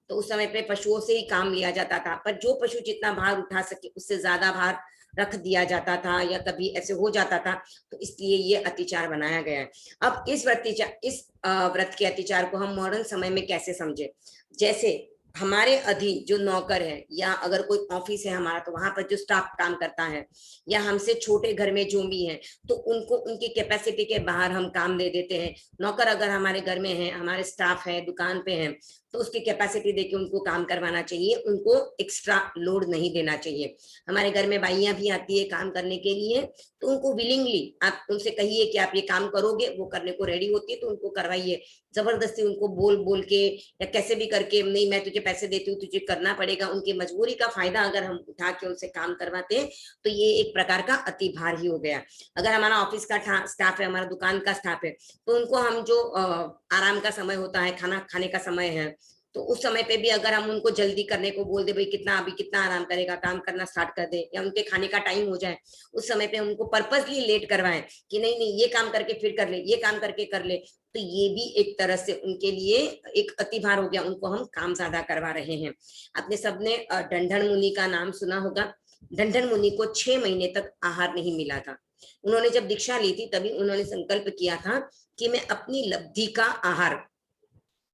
तो उस समय पे पशुओं से ही काम लिया जाता था। पर जो पशु जितना भार उठा सके उससे ज्यादा भार रख दिया जाता था, या कभी ऐसे हो जाता था, तो इसलिए ये अतिचार बनाया गया है। अब इस व्रत के अतिचार को हम मॉडर्न समय में कैसे समझे? जैसे हमारे अधीन जो नौकर है, या अगर कोई ऑफिस है हमारा, तो वहां पर जो स्टाफ काम करता है, या हमसे छोटे घर में जो भी है, तो उनको उनकी कैपेसिटी के बाहर हम काम दे देते हैं। नौकर अगर हमारे घर में है, हमारे स्टाफ है, दुकान पे है, तो उसकी कैपेसिटी देके उनको काम करवाना चाहिए, उनको एक्स्ट्रा लोड नहीं देना चाहिए। हमारे घर में बाइयां भी आती है काम करने के लिए, तो उनको विलिंगली आप उनसे कहिए कि आप ये काम करोगे, वो करने को रेडी होती है, तो उनको करवाइए। जबरदस्ती उनको बोल बोल के या कैसे भी करके, नहीं मैं तुझे पैसे देती हूँ, तुझे करना पड़ेगा, उनकी मजबूरी का फायदा अगर हम उठा के उनसे काम करवाते हैं, तो ये एक प्रकार का अति भार ही हो गया। अगर हमारा ऑफिस का स्टाफ है, हमारा दुकान का स्टाफ है, तो उनको हम जो आराम का समय होता है, खाना खाने का समय है, तो उस समय पे भी अगर हम उनको जल्दी करने को बोल दे, भाई अभी कितना आराम करेगा, काम करना स्टार्ट कर दे, या उनके खाने का टाइम हो जाए, उस समय पे उनको पर्पसली लेट करवाएं कि नहीं नहीं ये काम करके फिर कर ले, ये काम करके कर ले, तो ये भी एक तरह से उनके लिए एक अतिभार हो गया, उनको हम काम ज्यादा करवा रहे हैं। आपने सबने डंडन मुनि का नाम सुना होगा। डंडन मुनि को 6 महीने तक आहार नहीं मिला था। उन्होंने जब दीक्षा ली थी, तभी उन्होंने संकल्प किया था कि मैं अपनी लब्धि का आहार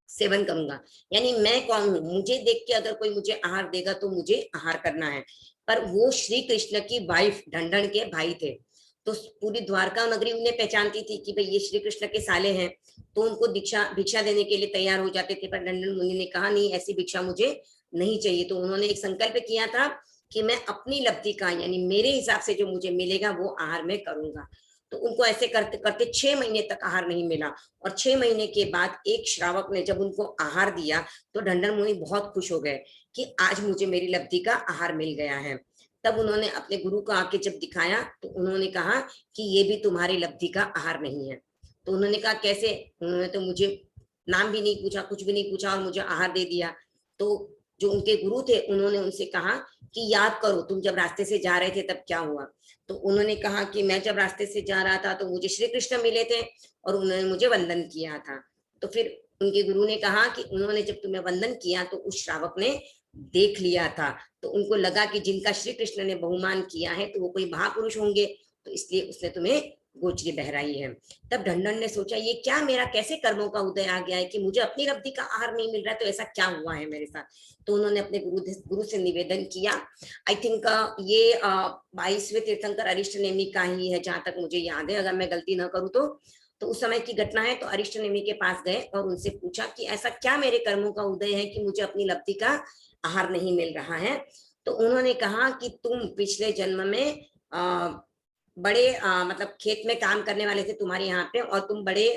सेवन करूंगा, यानी मैं कौन हूं, मुझे देख के अगर कोई मुझे आहार देगा तो मुझे आहार करना है। पर वो श्री कृष्ण की वाइफ ढंढन के भाई थे, तो पूरी द्वारका नगरी उन्हें पहचानती थी कि भाई ये श्री कृष्ण के साले हैं, तो उनको भिक्षा देने के लिए तैयार हो जाते थे। पर ढंढन मुनि ने कहा नहीं, ऐसी भिक्षा मुझे नहीं चाहिए। तो उन्होंने एक संकल्प किया था कि मैं अपनी लब्धि का, यानी मेरे हिसाब से जो मुझे मिलेगा वो आहार में करूंगा। तो उनको ऐसे करते करते 6 महीने तक आहार नहीं मिला, और 6 महीने के बाद एक श्रावक ने जब उनको आहार दिया, तो ढंढन मुनि बहुत खुश हो गए कि आज मुझे मेरी लब्धि का आहार मिल गया है। तब उन्होंने अपने गुरु को आके जब दिखाया, तो उन्होंने कहा कि ये भी तुम्हारी लब्धि का आहार नहीं है। तो उन्होंने कहा कैसे? उन्होंने तो मुझे नाम भी नहीं पूछा, कुछ भी नहीं पूछा, और मुझे आहार दे दिया। तो जो उनके गुरु थे, उन्होंने उनसे कहा कि याद करो तुम जब रास्ते से जा रहे थे तब क्या हुआ। तो उन्होंने कहा कि मैं जब रास्ते से जा रहा था तो मुझे श्री कृष्ण मिले थे और उन्होंने मुझे वंदन किया था। तो फिर उनके गुरु ने कहा कि उन्होंने जब तुम्हें वंदन किया तो उस श्रावक ने देख लिया था, तो उनको लगा कि जिनका श्री कृष्ण ने बहुमान किया है तो वो कोई महापुरुष होंगे, तो इसलिए उसने तुम्हें गोचरी बहराई है। तब ढंढन ने सोचा ये क्या, मेरा कैसे कर्मों का उदय आ गया है कि मुझे अपनी लब्धि का आहार नहीं मिल रहा है, तो ऐसा क्या हुआ है मेरे साथ। तो उन्होंने अपने गुरु से निवेदन किया। आई थिंक ये 22वें तीर्थंकर अरिष्ट नेमि का ही है, जहां तक मुझे याद है, अगर मैं गलती ना करूँ तो उस समय की घटना है। तो अरिष्ट नेमि के पास गए और उनसे पूछा कि ऐसा क्या मेरे कर्मों का उदय है कि मुझे अपनी लब्धि का आहार नहीं मिल रहा है। तो उन्होंने कहा कि तुम पिछले जन्म में बड़े मतलब खेत में काम करने वाले थे तुम्हारे यहाँ पे, और तुम बड़े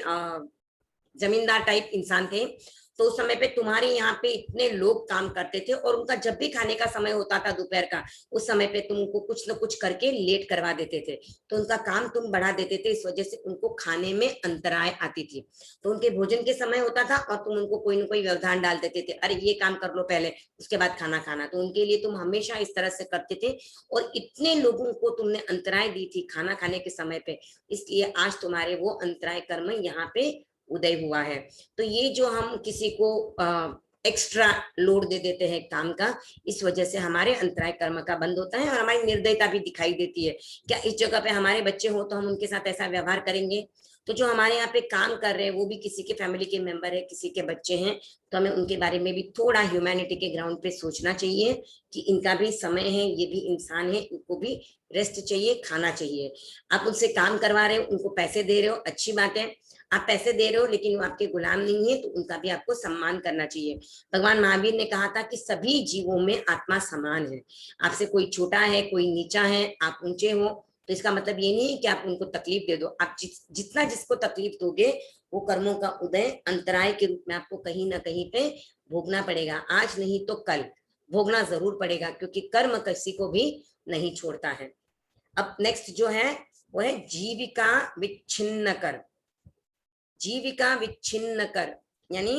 जमींदार टाइप इंसान थे, तो उस समय पे तुम्हारे यहाँ पे इतने लोग काम करते थे और उनका जब भी खाने का समय होता था दोपहर का, उस समय पे तुमको कुछ न कुछ करके लेट करवा देते थे, तो उनका काम तुम बढ़ा देते थे, इस वजह से उनको खाने में अंतराय आती थी। तो उनके भोजन के समय होता था और तुम उनको कोई ना कोई व्यवधान डाल देते थे, अरे ये काम कर लो पहले, उसके बाद खाना खाना। तो उनके लिए तुम हमेशा इस तरह से करते थे और इतने लोगों को तुमने अंतराय दी थी खाना खाने के समय पे, इसलिए आज तुम्हारे वो अंतराय कर्म यहाँ पे उदय हुआ है। तो ये जो हम किसी को एक्स्ट्रा लोड दे देते हैं काम का, इस वजह से हमारे अंतराय कर्म का बंद होता है और हमारी निर्दयता भी दिखाई देती है। क्या इस जगह पे हमारे बच्चे हो तो हम उनके साथ ऐसा व्यवहार करेंगे? तो जो हमारे यहाँ पे काम कर रहे हैं वो भी किसी के फैमिली के मेंबर है, किसी के बच्चे हैं, तो हमें उनके बारे में भी थोड़ा ह्यूमैनिटी के ग्राउंड पे सोचना चाहिए कि इनका भी समय है, ये भी इंसान है, इनको भी रेस्ट चाहिए, खाना चाहिए। आप उनसे काम करवा रहे हो, उनको पैसे दे रहे हो, अच्छी बात है, आप पैसे दे रहे हो, लेकिन वो आपके गुलाम नहीं है, तो उनका भी आपको सम्मान करना चाहिए। भगवान महावीर ने कहा था कि सभी जीवों में आत्मा समान है, आपसे कोई छोटा है, कोई नीचा है, आप ऊंचे हो, तो इसका मतलब ये नहीं है कि आप उनको तकलीफ दे दो। आप जितना जिसको तकलीफ दोगे वो कर्मों का उदय अंतराय के रूप में आपको कहीं ना कहीं पे भोगना पड़ेगा। आज नहीं तो कल भोगना जरूर पड़ेगा, क्योंकि कर्म किसी को भी नहीं छोड़ता है। अब नेक्स्ट जो है वो है जीविका विच्छिन्न कर। जीविका विच्छिन्न कर यानी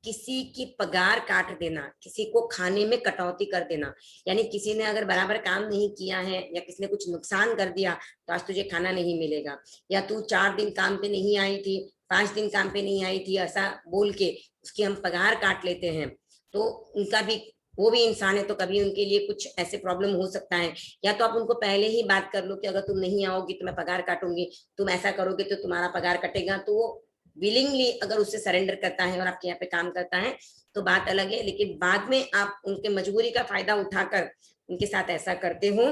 किसी की पगार काट देना, किसी को खाने में कटौती कर देना। यानी किसी ने अगर बराबर काम नहीं किया है या किसी ने कुछ नुकसान कर दिया तो आज तुझे खाना नहीं मिलेगा, या तू 4 दिन काम पे नहीं आई थी, 5 दिन काम पे नहीं आई थी, ऐसा बोल के उसकी हम पगार काट लेते हैं। तो उनका भी, वो भी इंसान है, तो कभी उनके लिए कुछ ऐसे प्रॉब्लम हो सकता है। या तो आप उनको पहले ही बात कर लो कि अगर तुम नहीं आओगी तो मैं पगार काटूंगी, तुम ऐसा करोगे तो तुम्हारा पगार कटेगा। तो वो विलिंगली अगर उससे सरेंडर करता है और आपके यहाँ पे काम करता है तो बात अलग है, लेकिन बाद में आप उनके मजबूरी का फायदा उठाकर उनके साथ ऐसा करते हो,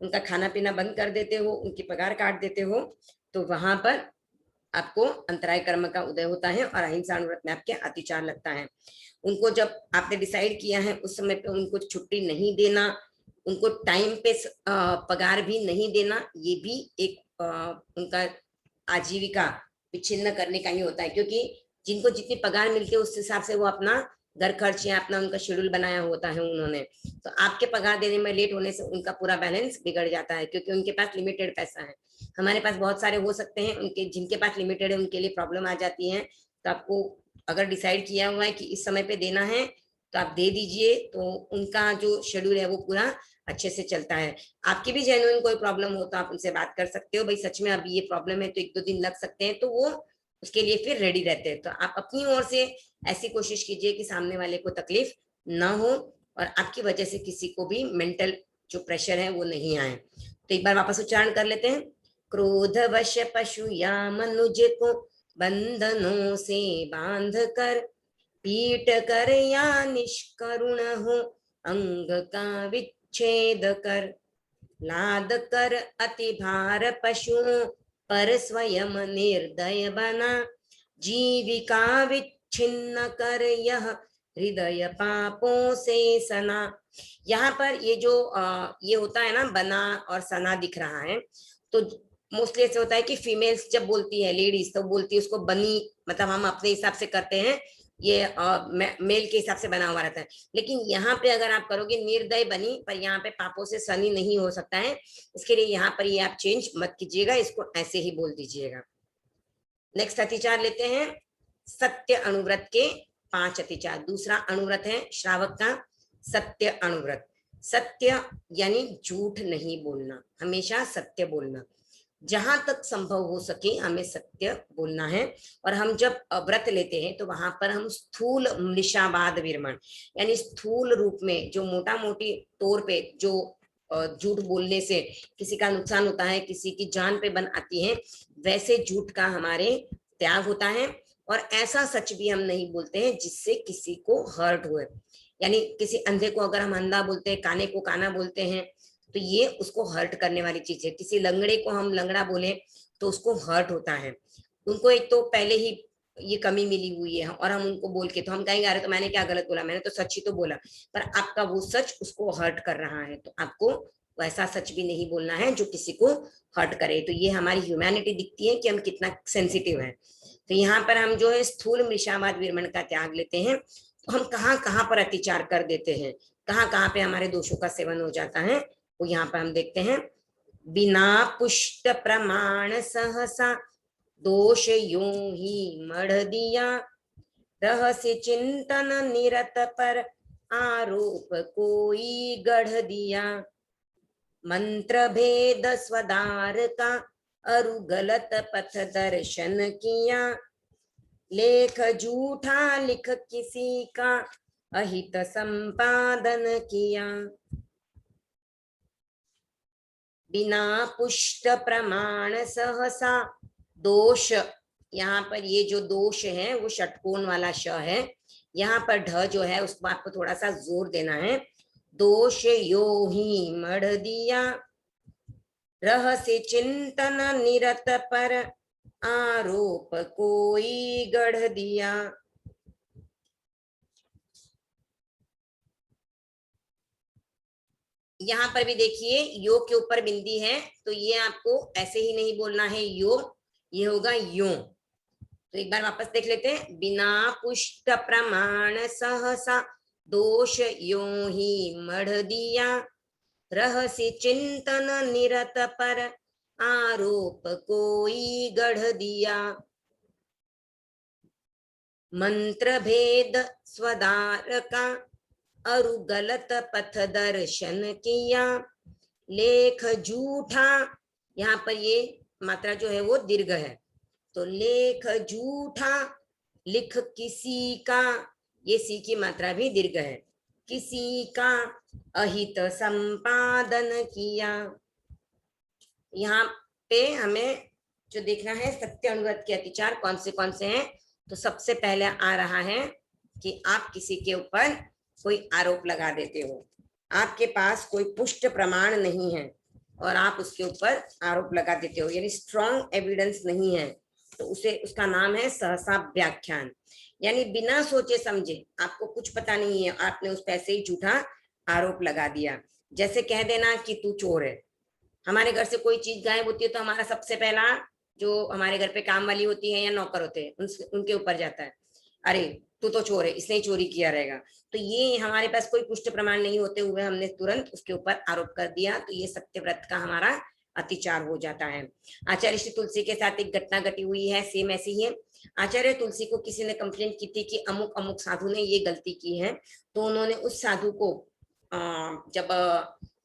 उनका खाना पीना बंद कर देते हो, उनकी पगार काट देते हो, तो वहां पर आपको अंतराय कर्म का उदय होता है और अहिंसा अनुव्रत में आपके अतिचार लगता है। उनको जब आपने डिसाइड किया है उस समय पे उनको छुट्टी नहीं देना, उनको टाइम पे पगार भी नहीं देना, ये भी एक उनका आजीविका विच्छिन्न करने का ही होता है। क्योंकि जिनको जितनी पगार मिलती है उस हिसाब से वो अपना घर खर्च या अपना उनका शेड्यूल बनाया होता है उन्होंने, तो आपके पगार देने में लेट होने से उनका पूरा बैलेंस बिगड़ जाता है, क्योंकि उनके पास लिमिटेड पैसा है। हमारे पास बहुत सारे हो सकते हैं, उनके जिनके पास लिमिटेड है उनके लिए प्रॉब्लम आ जाती है। तो आपको अगर डिसाइड किया हुआ है कि इस समय पे देना है तो आप दे दीजिए, तो उनका जो शेड्यूल है वो पूरा अच्छे से चलता है। आपकी भी जेन्युइन कोई प्रॉब्लम हो तो आप उनसे बात कर सकते हो, भाई सच में अभी ये प्रॉब्लम है तो 1-2 दिन लग सकते हैं, तो वो उसके लिए फिर रेडी रहते हैं। तो आप अपनी ओर से ऐसी कोशिश कीजिए कि सामने वाले को तकलीफ ना हो और आपकी वजह से किसी को भी मेंटल जो प्रेशर है वो नहीं आए। तो एक बार वापस उच्चारण कर लेते हैं। क्रोधवश पशु या मनुज को बंधनों से बांध कर, पीट कर या निष्करुण हो अंग का विच्छेद कर, लाद कर अति भार पशुओं पर स्वयं निर्दय बना, जीविका विच्छिन्न कर यह हृदय पापों से सना। यहाँ पर ये जो ये होता है ना, बना और सना दिख रहा है, तो मोस्टली ऐसे होता है कि फीमेल्स जब बोलती है, लेडीज तो बोलती है उसको बनी, मतलब हम अपने हिसाब से करते हैं, ये मेल के हिसाब से बना हुआ रहता है। लेकिन यहाँ पे अगर आप करोगे निर्दय बनी, पर यहाँ पे पापों से सनी नहीं हो सकता है, इसके लिए यहाँ पर ये आप चेंज मत कीजिएगा, इसको ऐसे ही बोल दीजिएगा। नेक्स्ट अतिचार लेते हैं, सत्य अनुव्रत के 5 अतिचार। दूसरा अनुव्रत है श्रावक का सत्य अनुव्रत। सत्य यानी झूठ नहीं बोलना, हमेशा सत्य बोलना, जहां तक संभव हो सके हमें सत्य बोलना है। और हम जब व्रत लेते हैं तो वहां पर हम स्थूल मृषावाद विरमण यानी स्थूल रूप में जो मोटा मोटी तौर पे जो झूठ बोलने से किसी का नुकसान होता है, किसी की जान पे बन आती है, वैसे झूठ का हमारे त्याग होता है। और ऐसा सच भी हम नहीं बोलते हैं जिससे किसी को हर्ट हुए। यानी किसी अंधे को अगर हम अंधा बोलते हैं, काने को काना बोलते हैं, तो ये उसको हर्ट करने वाली चीज है। किसी लंगड़े को हम लंगड़ा बोले तो उसको हर्ट होता है। उनको एक तो पहले ही ये कमी मिली हुई है और हम उनको बोल के तो हम कहेंगे अरे तो मैंने क्या गलत बोला, मैंने तो सच ही तो बोला, पर आपका वो सच उसको हर्ट कर रहा है, तो आपको वैसा सच भी नहीं बोलना है जो किसी को हर्ट करे। तो ये हमारी ह्यूमैनिटी दिखती है कि हम कितना सेंसिटिव हैं। तो यहाँ पर हम जो है स्थूल मृषावाद विरमण का त्याग लेते हैं। तो हम कहाँ कहाँ पर अतिचार कर देते हैं, कहाँ कहाँ पे हमारे दोषों का सेवन हो जाता है, वो यहाँ पर हम देखते हैं। बिना पुष्ट प्रमाण सहसा दोष यूं ही मढ़ दिया, रहस्य चिंतन निरत पर आरोप कोई गढ़ दिया। मंत्र भेद स्वदार का अरु गलत पथ दर्शन किया, लेख झूठा लिख किसी का अहित संपादन किया। बिना पुष्ट प्रमाण सहसा दोष, यहाँ पर ये जो दोष है वो षटकोण वाला श है, यहाँ पर ढ जो है उस बात को थोड़ा सा जोर देना है। दोष यो ही मढ़ दिया, रहस्य चिंतन निरत पर आरोप कोई गढ़ दिया। यहाँ पर भी देखिए यो के ऊपर बिंदी है, तो ये आपको ऐसे ही नहीं बोलना है यो, ये होगा यो। तो एक बार वापस देख लेते हैं। बिना पुष्ट प्रमाण सहसा दोष यो ही मढ़ दिया, रहस्य चिंतन निरत पर आरोप कोई गढ़ दिया। मंत्र भेद स्वदार का अरु गलत पथ दर्शन किया, लेख झूठा, यहाँ पर ये मात्रा जो है वो दीर्घ है, तो लेख झूठा लिख किसी का, ये सी की मात्रा भी दीर्घ है, किसी का अहित संपादन किया। यहाँ पे हमें जो देखना है सत्य अनुगत के अतिचार कौन से हैं। तो सबसे पहले आ रहा है कि आप किसी के ऊपर कोई आरोप लगा देते हो, आपके पास कोई पुष्ट प्रमाण नहीं है और आप उसके ऊपर आरोप लगा देते हो, यानी स्ट्रॉन्ग एविडेंस नहीं है, तो उसे उसका नाम है सहसा व्याख्यान। यानी बिना सोचे समझे, आपको कुछ पता नहीं है, आपने उस पैसे ही झूठा आरोप लगा दिया। जैसे कह देना कि तू चोर है। हमारे घर से कोई चीज गायब होती है तो हमारा सबसे पहला जो हमारे घर पे काम वाली होती है या नौकर होते हैं उनके ऊपर जाता है, अरे तू तो चोर है, इसने ही चोरी किया रहेगा। तो ये हमारे पास कोई पुष्ट प्रमाण नहीं होते हुए हमने तुरंत उसके ऊपर आरोप कर दिया, तो ये सत्यव्रत का हमारा अतिचार हो जाता है। आचार्य श्री तुलसी के साथ एक घटना घटी हुई है, सेम ऐसी ही है। आचार्य तुलसी को किसी ने कंप्लेंट की थी कि अमुक अमुक साधु ने ये गलती की है, तो उन्होंने उस साधु को जब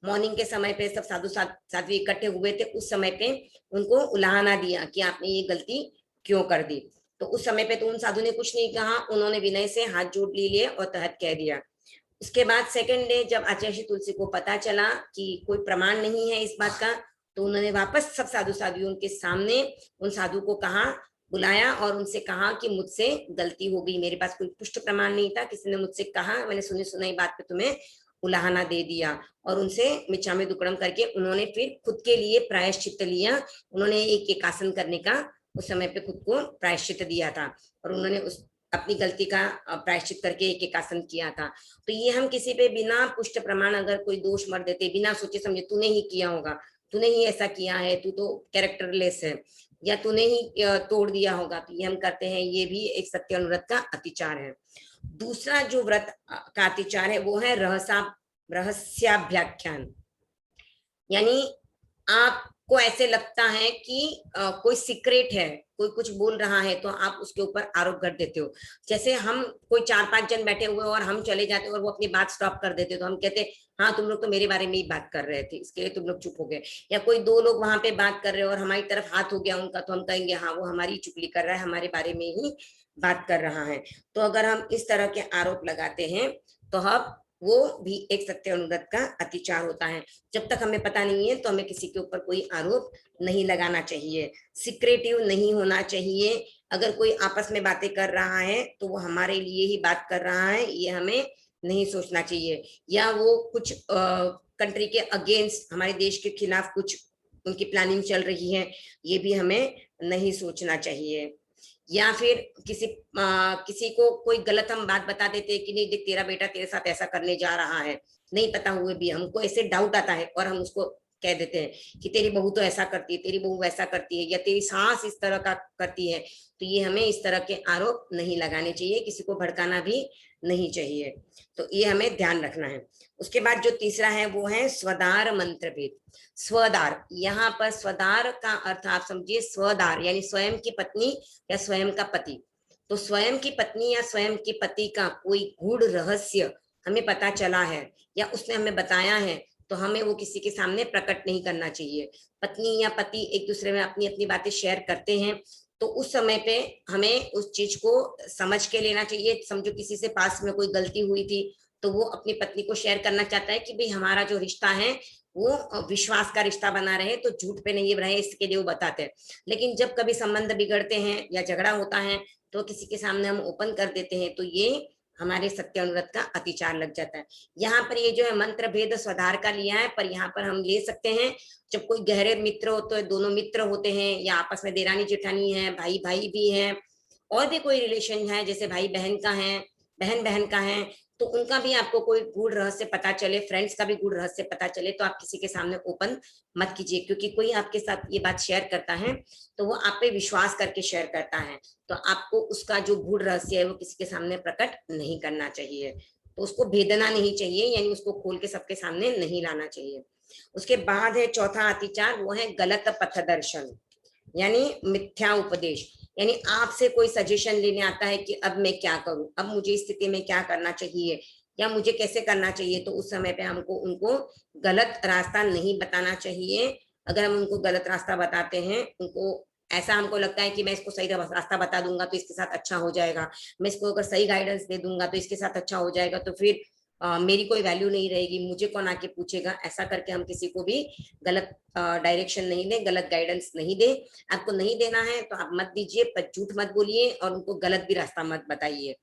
मॉर्निंग के समय पे सब साधु साध्वी इकट्ठे हुए थे, उस समय पे उनको उलाहना दिया कि आपने ये गलती क्यों कर दी। तो उस समय पे तो उन साधु ने कुछ नहीं कहा, उन्होंने विनय से हाथ जोड़ लिए और तहत कह दिया। उसके बाद सेकंड डे जब आचार्य श्री तुलसी को पता चला कि कोई प्रमाण नहीं है इस बात का, तो उन्होंने वापस सब साधु साध्वियों के सामने उन साधु को कहा, बुलाया और उनसे कहा कि मुझसे गलती हो गई, मेरे पास कोई पुष्ट प्रमाण नहीं था, किसी ने मुझसे कहा, मैंने सुनी सुनाई बात पे तुम्हें उलाहना दे दिया। और उनसे मिच्छामि दुक्कडम करके उन्होंने फिर खुद के लिए प्रायश्चित लिया। उन्होंने एक एकासन करने का उस समय पे खुद को प्रायश्चित दिया था और उन्होंने उस अपनी गलती का प्रायश्चित करके एक एकासन किया था। तो ये हम किसी पे बिना पुष्ट प्रमाण अगर कोई दोष मर देते, बिना सोचे समझे, तूने ही किया होगा, तूने ही ऐसा किया है, तू तो कैरेक्टरलेस है, या तूने ही तोड़ दिया होगा, तो ये हम करते हैं, ये भी एक सत्य अनुव्रत का अतिचार है। दूसरा जो व्रत का अतिचार है वो है रहस्याभ्याख्यान। यानी आपको ऐसे लगता है कि कोई सीक्रेट है, कोई कुछ बोल रहा है, तो आप उसके ऊपर आरोप कर देते हो। जैसे हम कोई 4-5 जन बैठे हुए और हम चले जाते और वो अपनी बात स्टॉप कर देते, तो हम कहते हाँ तुम लोग तो मेरे बारे में ही बात कर रहे थे, इसके लिए तुम लोग चुप हो गए। या कोई 2 लोग वहां पे बात कर रहे हो और हमारी तरफ हाथ हो गया उनका, तो हम कहेंगे हाँ वो हमारी चुगली कर रहा है, हमारे बारे में ही बात कर रहा है। तो अगर हम इस तरह के आरोप लगाते हैं तो हम वो भी एक सत्य अनुव्रत का अतिचार होता है। जब तक हमें पता नहीं है तो हमें किसी के ऊपर कोई आरोप नहीं लगाना चाहिए, सिक्रेटिव नहीं होना चाहिए। अगर कोई आपस में बातें कर रहा है तो वो हमारे लिए ही बात कर रहा है, ये हमें नहीं सोचना चाहिए। या वो कुछ कंट्री के अगेंस्ट, हमारे देश के खिलाफ कुछ उनकी प्लानिंग चल रही है, ये भी हमें नहीं सोचना चाहिए। या फिर किसी को कोई गलत हम बात बता देते हैं कि नहीं देख तेरा बेटा तेरे साथ ऐसा करने जा रहा है, नहीं पता हुए भी हमको ऐसे डाउट आता है और हम उसको कह देते हैं कि तेरी बहू तो ऐसा करती है, तेरी बहू वैसा करती है, या तेरी सास इस तरह का करती है। तो ये हमें इस तरह के आरोप नहीं लगाने चाहिए, किसी को भड़काना भी नहीं चाहिए। तो ये हमें ध्यान रखना है। उसके बाद जो तीसरा है वो है स्वदार मंत्र भेद। स्वदार, यहाँ पर स्वदार का अर्थ आप समझिए स्वदार यानी स्वयं की पत्नी या स्वयं का पति। तो स्वयं की पत्नी या स्वयं के पति का कोई गूढ़ रहस्य हमें पता चला है या उसने हमें बताया है, तो हमें वो किसी के सामने प्रकट नहीं करना चाहिए। पत्नी या पति एक दूसरे में अपनी अपनी बातें शेयर करते हैं, तो उस समय पे हमें उस चीज को समझ के लेना चाहिए। समझो किसी से पास में कोई गलती हुई थी, तो वो अपनी पत्नी को शेयर करना चाहता है कि भाई हमारा जो रिश्ता है वो विश्वास का रिश्ता बना रहे, तो झूठ पे नहीं रहे, इसके लिए वो बताते हैं। लेकिन जब कभी संबंध बिगड़ते हैं या झगड़ा होता है तो किसी के सामने हम ओपन कर देते हैं, तो ये हमारे सत्य अनुव्रत का अतिचार लग जाता है। यहाँ पर ये जो है मंत्र भेद स्वधार का लिया है, पर यहाँ पर हम ले सकते हैं जब कोई गहरे मित्र हो, तो दोनों मित्र होते हैं या आपस में देरानी जेठानी है, भाई भाई भी है, और भी कोई रिलेशन है जैसे भाई बहन का है, बहन बहन का है, तो उनका भी आपको कोई गूढ़ रहस्य पता चले, फ्रेंड्स का भी गूढ़ रहस्य पता चले, तो आप किसी के सामने ओपन मत कीजिए, क्योंकि कोई आपके साथ ये बात शेयर करता है तो वो आप पे विश्वास करके शेयर करता है, तो आपको उसका जो गूढ़ रहस्य है वो किसी के सामने प्रकट नहीं करना चाहिए। तो उसको भेदना नहीं चाहिए, यानी उसको खोल के सबके सामने नहीं लाना चाहिए। उसके बाद है चौथा अतिचार, वो है गलत पथ दर्शन यानी मिथ्या उपदेश। यानी आपसे कोई सजेशन लेने आता है कि अब मैं क्या करूं, अब मुझे इस स्थिति में क्या करना चाहिए या मुझे कैसे करना चाहिए, तो उस समय पे हमको उनको गलत रास्ता नहीं बताना चाहिए। अगर हम उनको गलत रास्ता बताते हैं, उनको ऐसा हमको लगता है कि मैं इसको सही रास्ता बता दूंगा तो इसके साथ अच्छा हो जाएगा, मैं इसको अगर सही गाइडेंस दे दूंगा तो इसके साथ अच्छा हो जाएगा, तो फिर मेरी कोई वैल्यू नहीं रहेगी, मुझे कौन आके पूछेगा, ऐसा करके हम किसी को भी गलत डायरेक्शन नहीं दें, गलत गाइडेंस नहीं दें। आपको नहीं देना है तो आप मत दीजिए, पर झूठ मत बोलिए और उनको गलत भी रास्ता मत बताइए।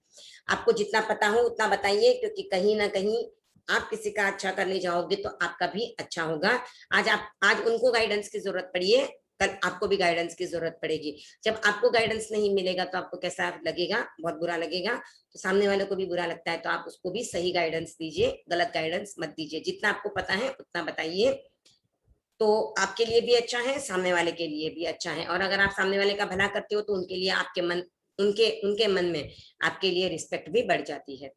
आपको जितना पता हो उतना बताइए, क्योंकि कहीं ना कहीं आप किसी का अच्छा करने जाओगे तो आपका भी अच्छा होगा। आज उनको गाइडेंस की जरूरत पड़ी है, कल आपको भी गाइडेंस की जरूरत पड़ेगी। जब आपको गाइडेंस नहीं मिलेगा तो आपको कैसा लगेगा, बहुत बुरा लगेगा। तो सामने वाले को भी बुरा लगता है, तो आप उसको भी सही गाइडेंस दीजिए, गलत गाइडेंस मत दीजिए। जितना आपको पता है उतना बताइए, तो आपके लिए भी अच्छा है, सामने वाले के लिए भी अच्छा है। और अगर आप सामने वाले का भला करते हो तो उनके लिए उनके मन में आपके लिए रिस्पेक्ट भी बढ़ जाती है।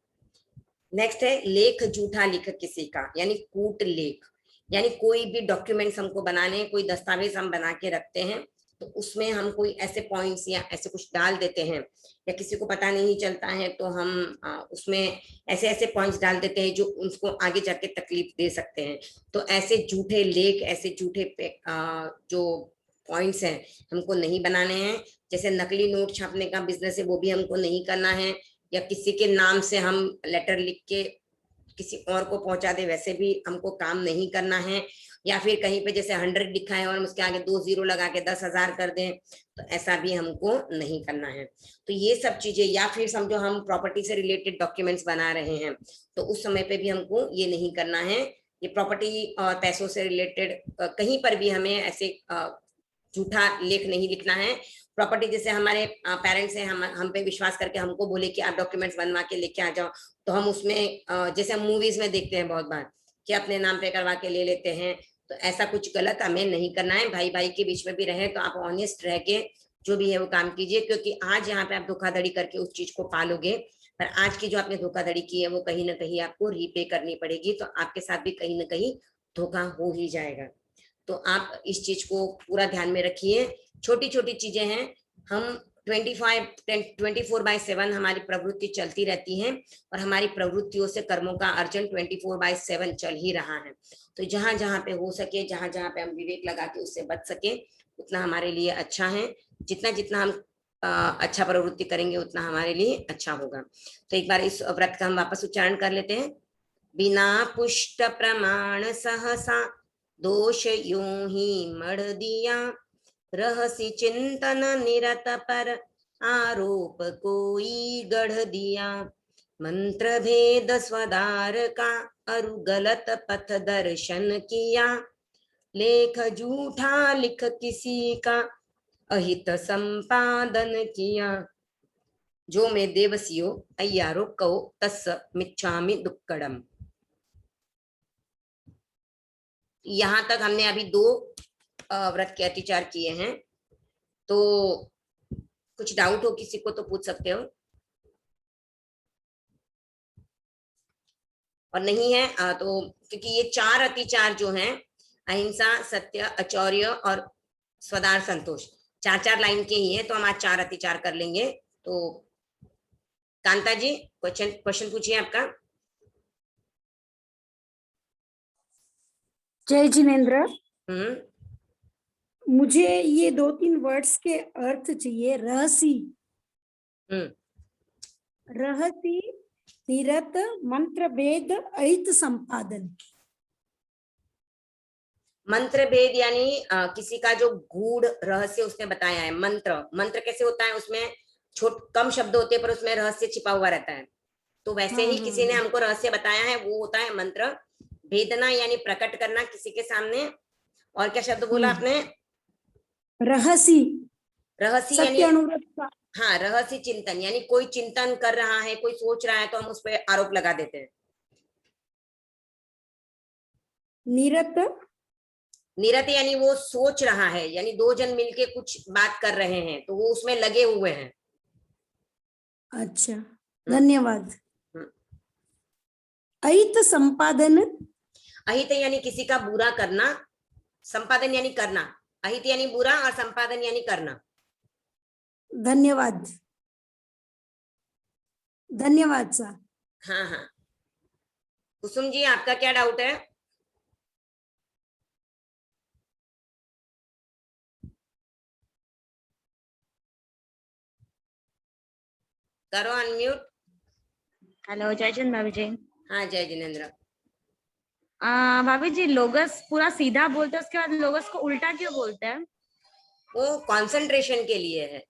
नेक्स्ट है लेख झूठा लिख किसी का, यानी कूट लेख। यानी कोई भी डॉक्यूमेंट्स हमको बनाने, कोई दस्तावेज हम बना के रखते हैं, तो उसमें हम कोई ऐसे पॉइंट्स या ऐसे कुछ डाल देते हैं, या किसी को पता नहीं चलता है तो हम उसमें ऐसे ऐसे पॉइंट्स डाल देते हैं जो उसको आगे जाके तकलीफ दे सकते हैं। तो ऐसे झूठे लेख, ऐसे झूठे जो पॉइंट्स हैं हमको नहीं बनाने हैं। जैसे नकली नोट छापने का बिजनेस है, वो भी हमको नहीं करना है, या किसी के नाम से हम लेटर लिख के किसी और को पहुंचा दे, वैसे भी हमको काम नहीं करना है। या फिर कहीं पे जैसे 100 लिखा है और हम उसके आगे 2 0 लगा के 10,000 कर दें, तो ऐसा भी हमको नहीं करना है। तो ये सब चीजें, या फिर समझो हम प्रॉपर्टी से रिलेटेड डॉक्यूमेंट्स बना रहे हैं, तो उस समय पे भी हमको ये नहीं करना है। ये प्रॉपर्टी और पैसों से रिलेटेड कहीं पर भी हमें ऐसे झूठा लेख नहीं लिखना है। प्रॉपर्टी जैसे हमारे पेरेंट्स हैं, हम पे विश्वास करके हमको बोले कि आप डॉक्यूमेंट्स बनवा के लेके आ जाओ, तो हम उसमें जैसे हम मूवीज में देखते हैं बहुत बार कि अपने नाम पे करवा के ले लेते हैं, तो ऐसा कुछ गलत हमें नहीं करना है। भाई भाई के बीच में भी रहे तो आप ऑनेस्ट रह के जो भी है वो काम कीजिए, क्योंकि आज यहाँ पे आप धोखाधड़ी करके उस चीज को पालोगे, पर आज की जो आपने धोखाधड़ी की है वो कहीं ना कहीं आपको रीपे करनी पड़ेगी, तो आपके साथ भी कहीं ना कहीं धोखा हो ही जाएगा। तो आप इस चीज को पूरा ध्यान में रखिए। छोटी छोटी चीजें हैं, हम 24/7 हमारी प्रवृत्ति चलती रहती है, और हमारी प्रवृत्तियों से कर्मों का अर्जन 24/7 चल ही रहा है। तो जहां जहां पे हो सके, जहां जहां पे हम विवेक लगा के उससे बच सके, उतना हमारे लिए अच्छा है। जितना जितना हम अच्छा प्रवृत्ति करेंगे उतना हमारे लिए अच्छा होगा। तो एक बार इस व्रत का हम वापस उच्चारण कर लेते हैं। बिना पुष्ट प्रमाण सहसा दोष यूं ही मढ़ दिया, रहसी चिंतन निरत पर आरोप कोई गढ़ दिया। मंत्र भेद स्वदार का अरु गलत पथ दर्शन किया, लेख झूठा लिख किसी का अहित संपादन किया, जो मैं देवसियो अय्यारो कहो तस्स मिच्छामि दुक्कड़म। यहाँ तक हमने अभी 2 व्रत के अतिचार किए हैं। तो कुछ डाउट हो किसी को तो पूछ सकते हो, और नहीं है तो क्योंकि ये 4 अतिचार जो हैं, अहिंसा, सत्य, अचौर्य और स्वदार संतोष, 4-4 लाइन के ही है, तो हम आज 4 अतिचार कर लेंगे। तो कांता जी क्वेश्चन पूछिए आपका। जय जिनेन्द्र, हम्म मुझे ये 2-3 वर्ड्स के अर्थ चाहिए। रहसी, रहसी, निरत, मंत्र भेद, अहित संपादन। मंत्र भेद यानी किसी का जो गूढ़ रहस्य उसने बताया है। मंत्र कैसे होता है, उसमें कम शब्द होते हैं पर उसमें रहस्य छिपा हुआ रहता है। तो वैसे ही किसी ने हमको रहस्य बताया है, वो होता है मंत्र। भेदना यानी प्रकट करना किसी के सामने। और क्या शब्द बोला आपने? रहसी, रहस्य सत्य यानी अनुव्रत का। हाँ, रहस्य चिंतन यानी कोई चिंतन कर रहा है, कोई सोच रहा है तो हम उस पर आरोप लगा देते हैं। निरत, निरत यानी वो सोच रहा है, यानी 2 जन मिलके कुछ बात कर रहे हैं तो वो उसमें लगे हुए हैं। अच्छा, धन्यवाद। अहित संपादन, अहित यानी किसी का बुरा करना, संपादन यानी करना। अहित यानी बुरा और संपादन यानी करना। धन्यवाद, धन्यवाद सर। हाँ हाँ, कुसुम जी आपका क्या डाउट है? करो अनम्यूट। हेलो, जय जिन भाभी जी। हाँ जय जिनेन्द्र। भाभी जी, लोगस पूरा सीधा बोलते हैं, उसके बाद लोगस को उल्टा क्यों बोलते हैं? वो कंसंट्रेशन के लिए है।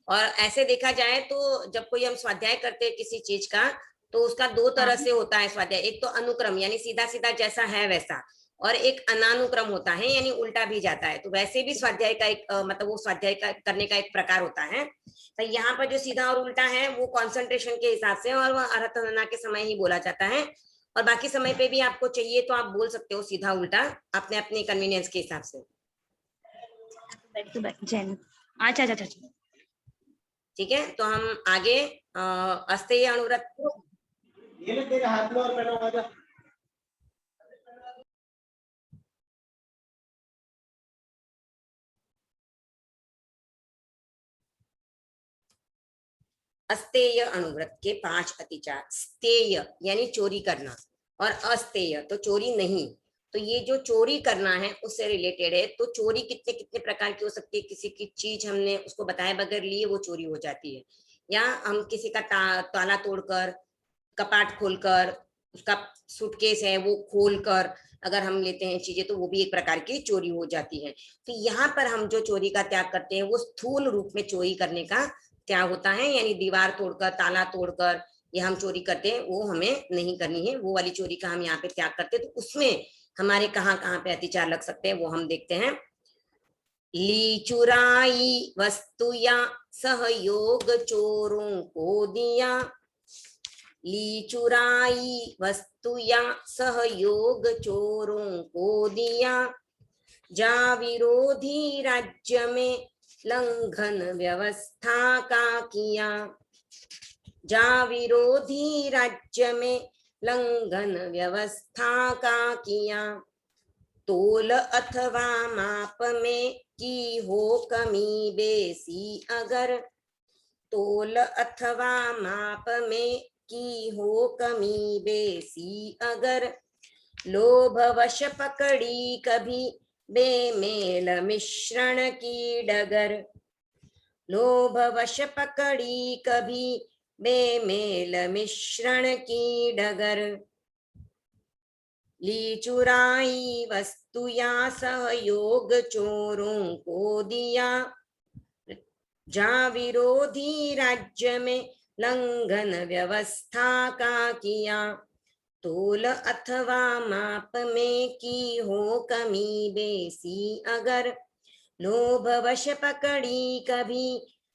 और ऐसे देखा जाए तो जब कोई हम स्वाध्याय करते हैं किसी चीज का, तो उसका 2 तरह से होता है स्वाध्याय। एक तो अनुक्रम यानी सीधा सीधा जैसा है वैसा, और एक अनानुक्रम होता है यानी उल्टा भी जाता है। तो वैसे भी स्वाध्याय का एक मतलब वो स्वाध्याय का करने का एक प्रकार होता है। तो यहाँ पर जो सीधा और उल्टा है वो कंसंट्रेशन के हिसाब से और वह आराधना के समय ही बोला जाता है। और बाकी समय पे भी आपको चाहिए तो आप बोल सकते हो सीधा उल्टा, अपने अपने कन्वीनियंस के हिसाब से। अच्छा अच्छा अच्छा, ठीक है, तो हम आगे अस्तेय अनुव्रत। तेरे हाथ में और पहना हुआ था। अस्तेय अनुव्रत के 5 अतिचार। स्तेय यानी चोरी करना, और अस्तेय तो चोरी नहीं। तो ये जो चोरी करना है उससे रिलेटेड है। तो चोरी कितने कितने प्रकार की हो सकती है। किसी की चीज हमने उसको बताए बगैर लिए वो चोरी हो जाती है, या हम किसी का ताला तोड़कर, कपाट खोलकर, उसका सूटकेस है वो खोलकर अगर हम लेते हैं चीजें, तो वो भी एक प्रकार की चोरी हो जाती है। तो यहाँ पर हम जो चोरी का त्याग करते हैं वो स्थूल रूप में चोरी करने का त्याग होता है, यानी दीवार तोड़कर, ताला तोड़कर ये हम चोरी करते हैं, वो हमें नहीं करनी है। वो वाली चोरी का हम यहाँ पे त्याग करते हैं। तो उसमें हमारे कहाँ कहाँ पे अतिचार लग सकते हैं वो हम देखते हैं। ली चुराई वस्तु या सहयोग चोरों को दिया। ली चुराई वस्तु या सहयोग चोरों को दिया। जा विरोधी राज्य में लंघन व्यवस्था का किया। जा विरोधी राज्य में लंघन व्यवस्था का किया। तोल अथवा माप में की हो कमी बेसी अगर। तोल अथवा माप में की हो कमी बेसी अगर। लोभवश पकड़ी कभी बेमेल मिश्रण की डगर। लोभवश पकड़ी कभी बेमेल मिश्रण की डगर। ली चुराई वस्तु या सहयोग चोरों को दिया। जा विरोधी राज्य में लंघन व्यवस्था का किया। तोल अथवा माप में की हो कमी बेसी अगर। लोभ वश पकड़ी कभी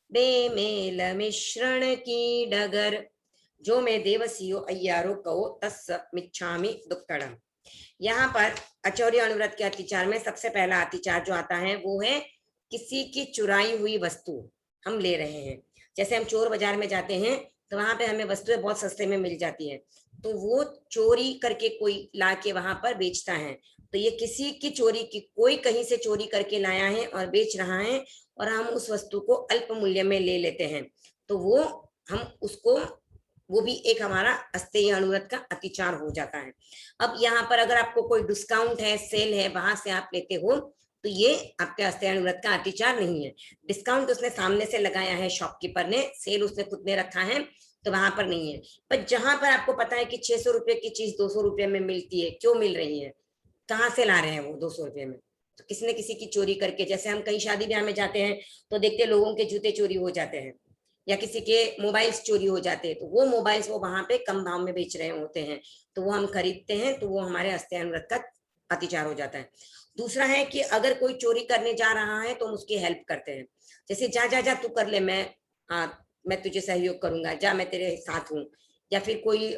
बेमेल मिश्रण की डगर, जो मैं देवसियो अय्यारो कहो तस्स मिच्छामि दुक्कड़म। यहाँ पर अचौरी अनुव्रत के अतिचार में सबसे पहला अतिचार जो आता है वो है किसी की चुराई हुई वस्तु हम ले रहे हैं। जैसे हम चोर बाजार में जाते हैं तो वहां पे हमें वस्तुएं बहुत सस्ते में मिल जाती है, तो वो चोरी करके कोई ला के वहां पर बेचता है, तो ये किसी की चोरी की, कोई कहीं से चोरी करके लाया है और बेच रहा है और हम उस वस्तु को अल्प मूल्य में ले लेते हैं, तो वो हम उसको, वो भी एक हमारा अस्तेय अनुव्रत का अतिचार हो जाता है। अब यहाँ पर अगर आपको कोई डिस्काउंट है, सेल है, वहां से आप लेते हो तो ये आपके अस्तेय अनुव्रत का अतिचार नहीं है। डिस्काउंट उसने सामने से लगाया है शॉपकीपर ने, सेल उसने खुद ने रखा है, तो वहां पर नहीं है। पर जहां पर आपको पता है कि 600 रुपए की चीज 200 रुपए में मिलती है, क्यों मिल रही है, कहाँ से ला रहे हैं वो 200 रुपए में, तो किसी न किसी की चोरी करके। जैसे हम कहीं शादी ब्याह में जाते हैं तो देखते हैं लोगों के जूते चोरी हो जाते हैं या किसी के मोबाइल्स चोरी हो जाते हैं, तो वो मोबाइल्स वो वहां पे कम भाव में बेच रहे होते हैं, तो वो हम खरीदते हैं, तो वो हमारे अस्तेय अनुव्रत का अतिचार हो जाता है। दूसरा है कि अगर कोई चोरी करने जा रहा है तो हम उसकी हेल्प करते हैं, जैसे जा जा जा तू कर ले, मैं तुझे सहयोग करूंगा, जा मैं तेरे साथ हूँ। या फिर कोई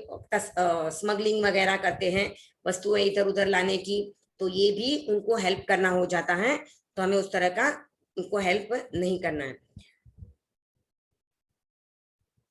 स्मगलिंग वगैरह करते हैं वस्तुएं इधर उधर लाने की, तो ये भी उनको हेल्प करना हो जाता है, तो हमें उस तरह का उनको हेल्प नहीं करना है।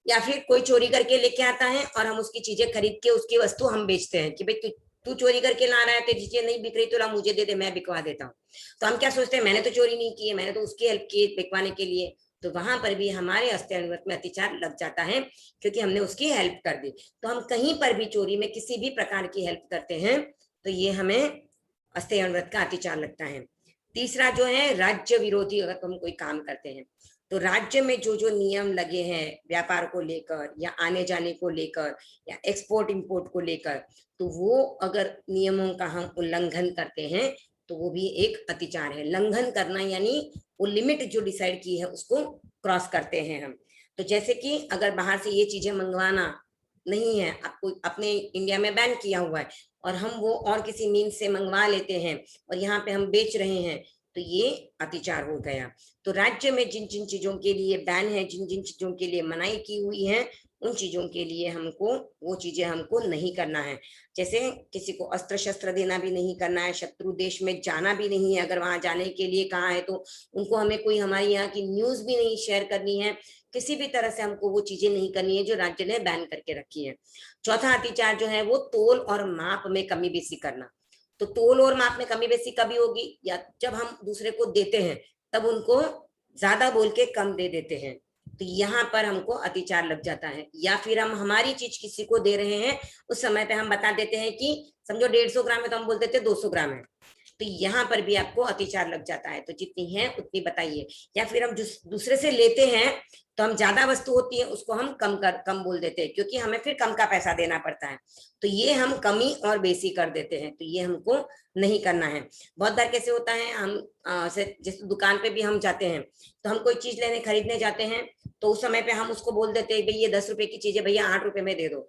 या फिर कोई चोरी करके लेके आता है और हम उसकी चीजें खरीद के उसकी वस्तु हम बेचते हैं कि भाई तू चोरी करके ला रहा है, तेरी चीजें नहीं बिक रही तो ला मुझे दे दे, मैं बिकवा देता हूँ। तो हम क्या सोचते हैं, मैंने तो चोरी नहीं की है, मैंने तो उसकी हेल्प की बिकवाने के लिए, तो वहां पर भी हमारे अस्तेय अनुव्रत में अतिचार लग जाता है, क्योंकि हमने उसकी हेल्प कर दी। तो हम कहीं पर भी चोरी में किसी भी प्रकार की हेल्प करते हैं तो ये हमें अस्तेय अनुव्रत का अतिचार लगता है। तीसरा जो है राज्य विरोधी, अगर हम कोई काम करते हैं तो राज्य में जो जो नियम लगे हैं व्यापार को लेकर या आने जाने को लेकर या एक्सपोर्ट इंपोर्ट को लेकर, तो वो अगर नियमों का हम उल्लंघन करते हैं तो वो भी एक अतिचार है। लंघन करना यानी वो लिमिट जो डिसाइड की है उसको क्रॉस करते हैं हम। तो जैसे कि अगर बाहर से ये चीजें मंगवाना नहीं है, आपको अपने इंडिया में बैन किया हुआ है और हम वो और किसी मीन्स से मंगवा लेते हैं और यहाँ पे हम बेच रहे हैं, तो ये अतिचार हो गया। तो राज्य में जिन जिन चीजों के लिए बैन है, जिन जिन चीजों के लिए मनाही की हुई है, उन चीजों के लिए हमको वो चीजें हमको नहीं करना है। जैसे किसी को अस्त्र शस्त्र देना भी नहीं करना है, शत्रु देश में जाना भी नहीं है, अगर वहां जाने के लिए कहा है तो उनको हमें कोई हमारी यहाँ की न्यूज भी नहीं शेयर करनी है, किसी भी तरह से हमको वो चीजें नहीं करनी है जो राज्य ने बैन करके रखी है। चौथा अतिचार जो है वो तोल और माप में कमी बेसी करना। तो तोल और माप में कमी बेसी कभी होगी, या जब हम दूसरे को देते हैं तब उनको ज्यादा बोल के कम दे देते हैं, तो यहाँ पर हमको अतिचार लग जाता है। या फिर हम हमारी चीज किसी को दे रहे हैं, उस समय पे हम बता देते हैं कि समझो 150 ग्राम है तो हम बोल देते 200 ग्राम है, तो यहाँ पर भी आपको अतिचार लग जाता है। तो जितनी है उतनी बताइए। या फिर हम दूसरे से लेते हैं तो हम ज्यादा वस्तु होती है उसको हम कम बोल देते हैं, क्योंकि हमें फिर कम का पैसा देना पड़ता है, तो ये हम कमी और बेसी कर देते हैं, तो ये हमको नहीं करना है। बहुत बार कैसे होता है, हम जिस दुकान पे भी हम जाते हैं तो हम कोई चीज लेने खरीदने जाते हैं, तो उस समय पे हम उसको बोल देते हैं भाई ये 10 रुपए की चीज है भैया 8 रुपए में दे दो,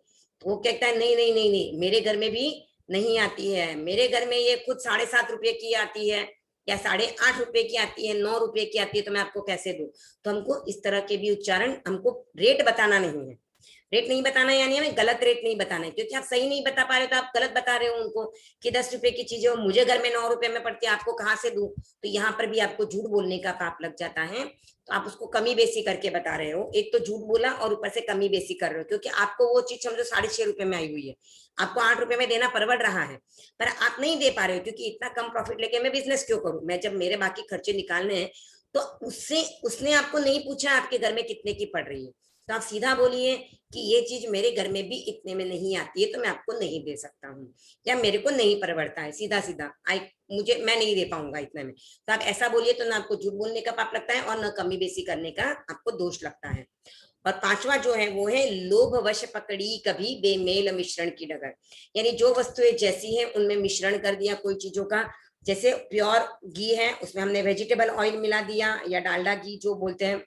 तो वो कहता है नहीं नहीं नहीं नहीं, मेरे घर में भी नहीं आती है, मेरे घर में ये खुद 7.5 रुपए की आती है या 8.5 रुपए की आती है, 9 रुपए की आती है, तो मैं आपको कैसे दूं। तो हमको इस तरह के भी उच्चारण, हमको रेट बताना नहीं है। रेट नहीं बताना यानी हमें गलत रेट नहीं बताना है, क्योंकि आप सही नहीं बता पा रहे हो तो आप गलत बता रहे हो उनको कि 10 रुपए की चीजें मुझे घर में 9 रुपए में पड़ती है, आपको कहाँ से दूं। तो यहाँ पर भी आपको झूठ बोलने का पाप लग जाता है, तो आप उसको कमी बेसी करके बता रहे हो। एक तो झूठ बोला और ऊपर से कमी बेसी कर रहे हो, क्योंकि आपको वो चीज समझो 6.5 रुपए में आई हुई है, आपको 8 रुपए में देना परवड़ रहा है, पर आप नहीं दे पा रहे हो, क्योंकि इतना कम प्रॉफिट लेके मैं बिजनेस क्यों करूं, मैं जब मेरे बाकी खर्चे निकालने हैं। तो उसने आपको नहीं पूछा आपके घर में कितने की पड़ रही है, तो आप सीधा बोलिए कि ये चीज मेरे घर में भी इतने में नहीं आती है, तो मैं आपको नहीं दे सकता हूँ, या मेरे को नहीं परवड़ता है, सीधा सीधा मैं नहीं दे पाऊंगा इतने में। तो आप ऐसा बोलिए, तो ना आपको झूठ बोलने का पाप लगता है और न कमी बेसी करने का आपको दोष लगता है। और पांचवा जो है वो है लोभ वश पकड़ी कभी बेमेल मिश्रण की डगर, यानी जो वस्तुएं जैसी हैं उनमें मिश्रण कर दिया कोई चीजों का। जैसे प्योर घी है, उसमें हमने वेजिटेबल ऑयल मिला दिया या डालडा घी जो बोलते हैं,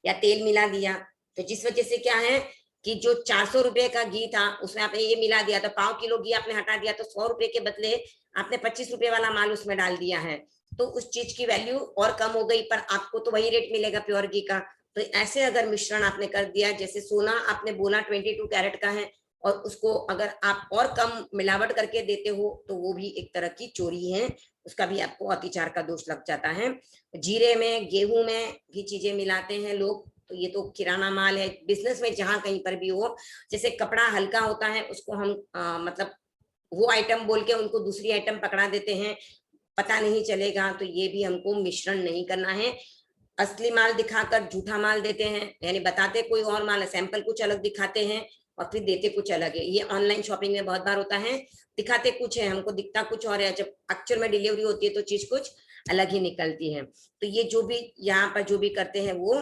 या तेल मिला दिया, तो जिस वजह से क्या है कि जो 400 रुपए का घी था उसमें आपने ये मिला दिया, तो 1/4 किलो घी आपने हटा दिया, तो 100 रुपए के बदले आपने 25 रुपए वाला माल उसमें डाल दिया है, तो उस चीज की वैल्यू और कम हो गई, पर आपको तो वही रेट मिलेगा प्योर घी का। तो ऐसे अगर मिश्रण आपने कर दिया, जैसे सोना आपने बोला 22 कैरेट का है, और उसको अगर आप और कम मिलावट करके देते हो तो वो भी एक तरह की चोरी है, उसका भी आपको अतिचार का दोष लग जाता है। जीरे में, गेहूं में भी चीजें मिलाते हैं लोग, तो ये तो किराना माल है, बिजनेस में जहां कहीं पर भी हो, जैसे कपड़ा हल्का होता है उसको हम मतलब वो आइटम बोल के उनको दूसरी आइटम पकड़ा देते हैं, पता नहीं चलेगा, तो ये भी हमको मिश्रण नहीं करना है। असली माल दिखाकर झूठा माल देते हैं, यानी बताते कोई और माल है, सैंपल कुछ अलग दिखाते हैं और फिर देते कुछ अलग है। ये ऑनलाइन शॉपिंग में बहुत बार होता है, दिखाते कुछ है, हमको दिखता कुछ और है, जब एक्चुअल में डिलीवरी होती है तो चीज कुछ अलग ही निकलती है। तो ये जो भी यहाँ पर जो भी करते हैं वो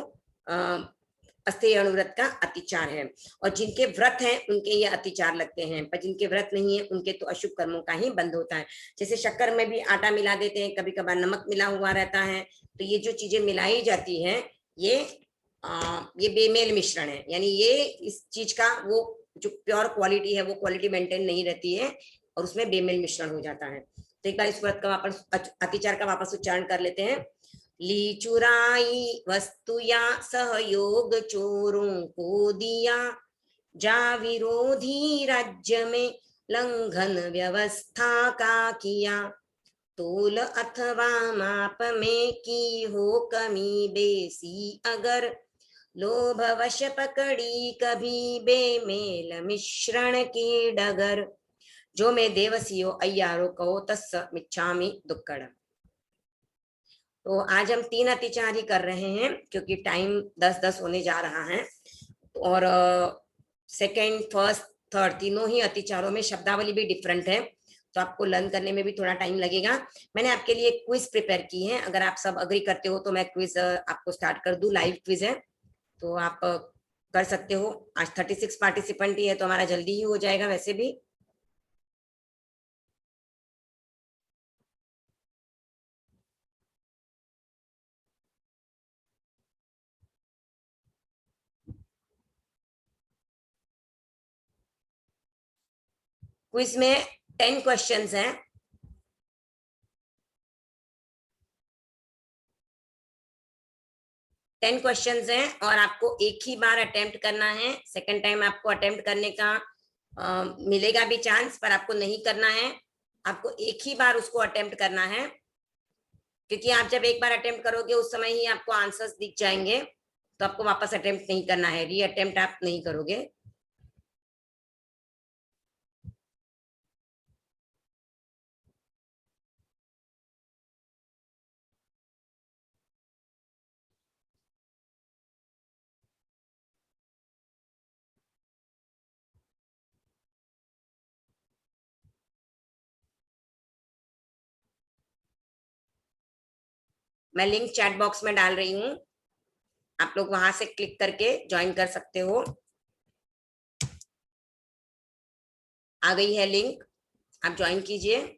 अस्थेय अणुव्रत का अतिचार है, और जिनके व्रत हैं उनके ये अतिचार लगते हैं, पर जिनके व्रत नहीं है उनके तो अशुभ कर्मों का ही बंद होता है। जैसे शक्कर में भी आटा मिला देते हैं, कभी कभार नमक मिला हुआ रहता है, तो ये जो चीजें मिलाई जाती है ये बेमेल मिश्रण है, यानी ये इस चीज का वो जो प्योर क्वालिटी है वो क्वालिटी मेंटेन नहीं रहती है और उसमें बेमेल मिश्रण हो जाता है। तो एक बार इस व्रत का वापस अतिचार का वापस उच्चारण कर लेते हैं। ली चुराई वस्तु या सहयोग चोरों को दिया, जा विरोधी राज्य में लंघन व्यवस्था का किया, तोल अथवा माप में की हो कमी बेसी अगर, लोभवश पकड़ी कभी बेमेल मिश्रण की डगर, जो मैं देवसियो अय्यारो कहो तस्स मिच्छामि दुक्कड़। तो आज हम 3 अतिचार ही कर रहे हैं क्योंकि टाइम 10-10 होने जा रहा है, और सेकंड, फर्स्ट, थर्ड तीनों ही अतिचारों में शब्दावली भी डिफरेंट है, तो आपको लर्न करने में भी थोड़ा टाइम लगेगा। मैंने आपके लिए क्विज प्रिपेयर की है, अगर आप सब अग्री करते हो तो मैं क्विज आपको स्टार्ट कर दूं, लाइव क्विज है तो आप कर सकते हो। आज 36 पार्टिसिपेंट ही है तो हमारा जल्दी ही हो जाएगा वैसे भी। क्विज में 10 क्वेश्चंस हैं, 10 क्वेश्चंस हैं और आपको एक ही बार अटेम्प्ट करना है। सेकंड टाइम आपको अटेम्प्ट करने का मिलेगा भी चांस, पर आपको नहीं करना है, आपको एक ही बार उसको अटेम्प्ट करना है, क्योंकि आप जब एक बार अटेम्प्ट करोगे उस समय ही आपको आंसर्स दिख जाएंगे, तो आपको वापस अटेम्प्ट नहीं करना है, री अटेम्प्ट आप नहीं करोगे। मैं लिंक चैट बॉक्स में डाल रही हूँ, आप लोग वहां से क्लिक करके ज्वाइन कर सकते हो। आ गई है लिंक, आप ज्वाइन कीजिए।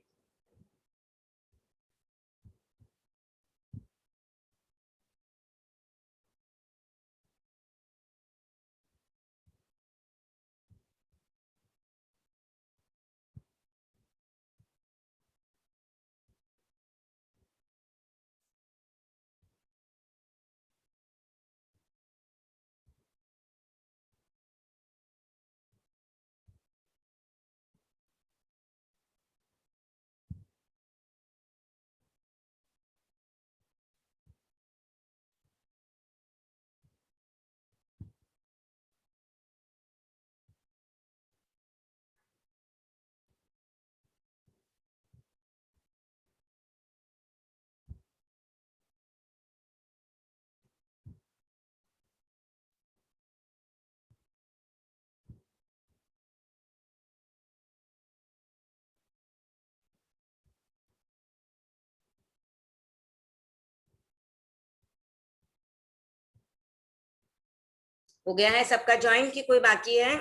हो गया है सबका ज्वाइन की कोई बाकी है?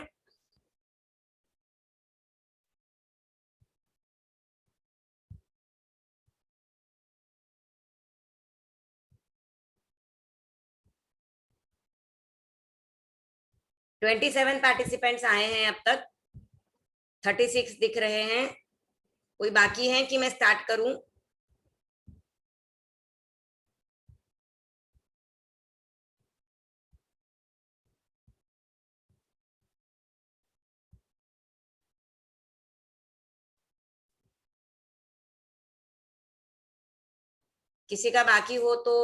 ट्वेंटी 27 पार्टिसिपेंट्स आए हैं अब तक, 36 दिख रहे हैं। कोई बाकी है कि मैं स्टार्ट करूं? किसी का बाकी हो तो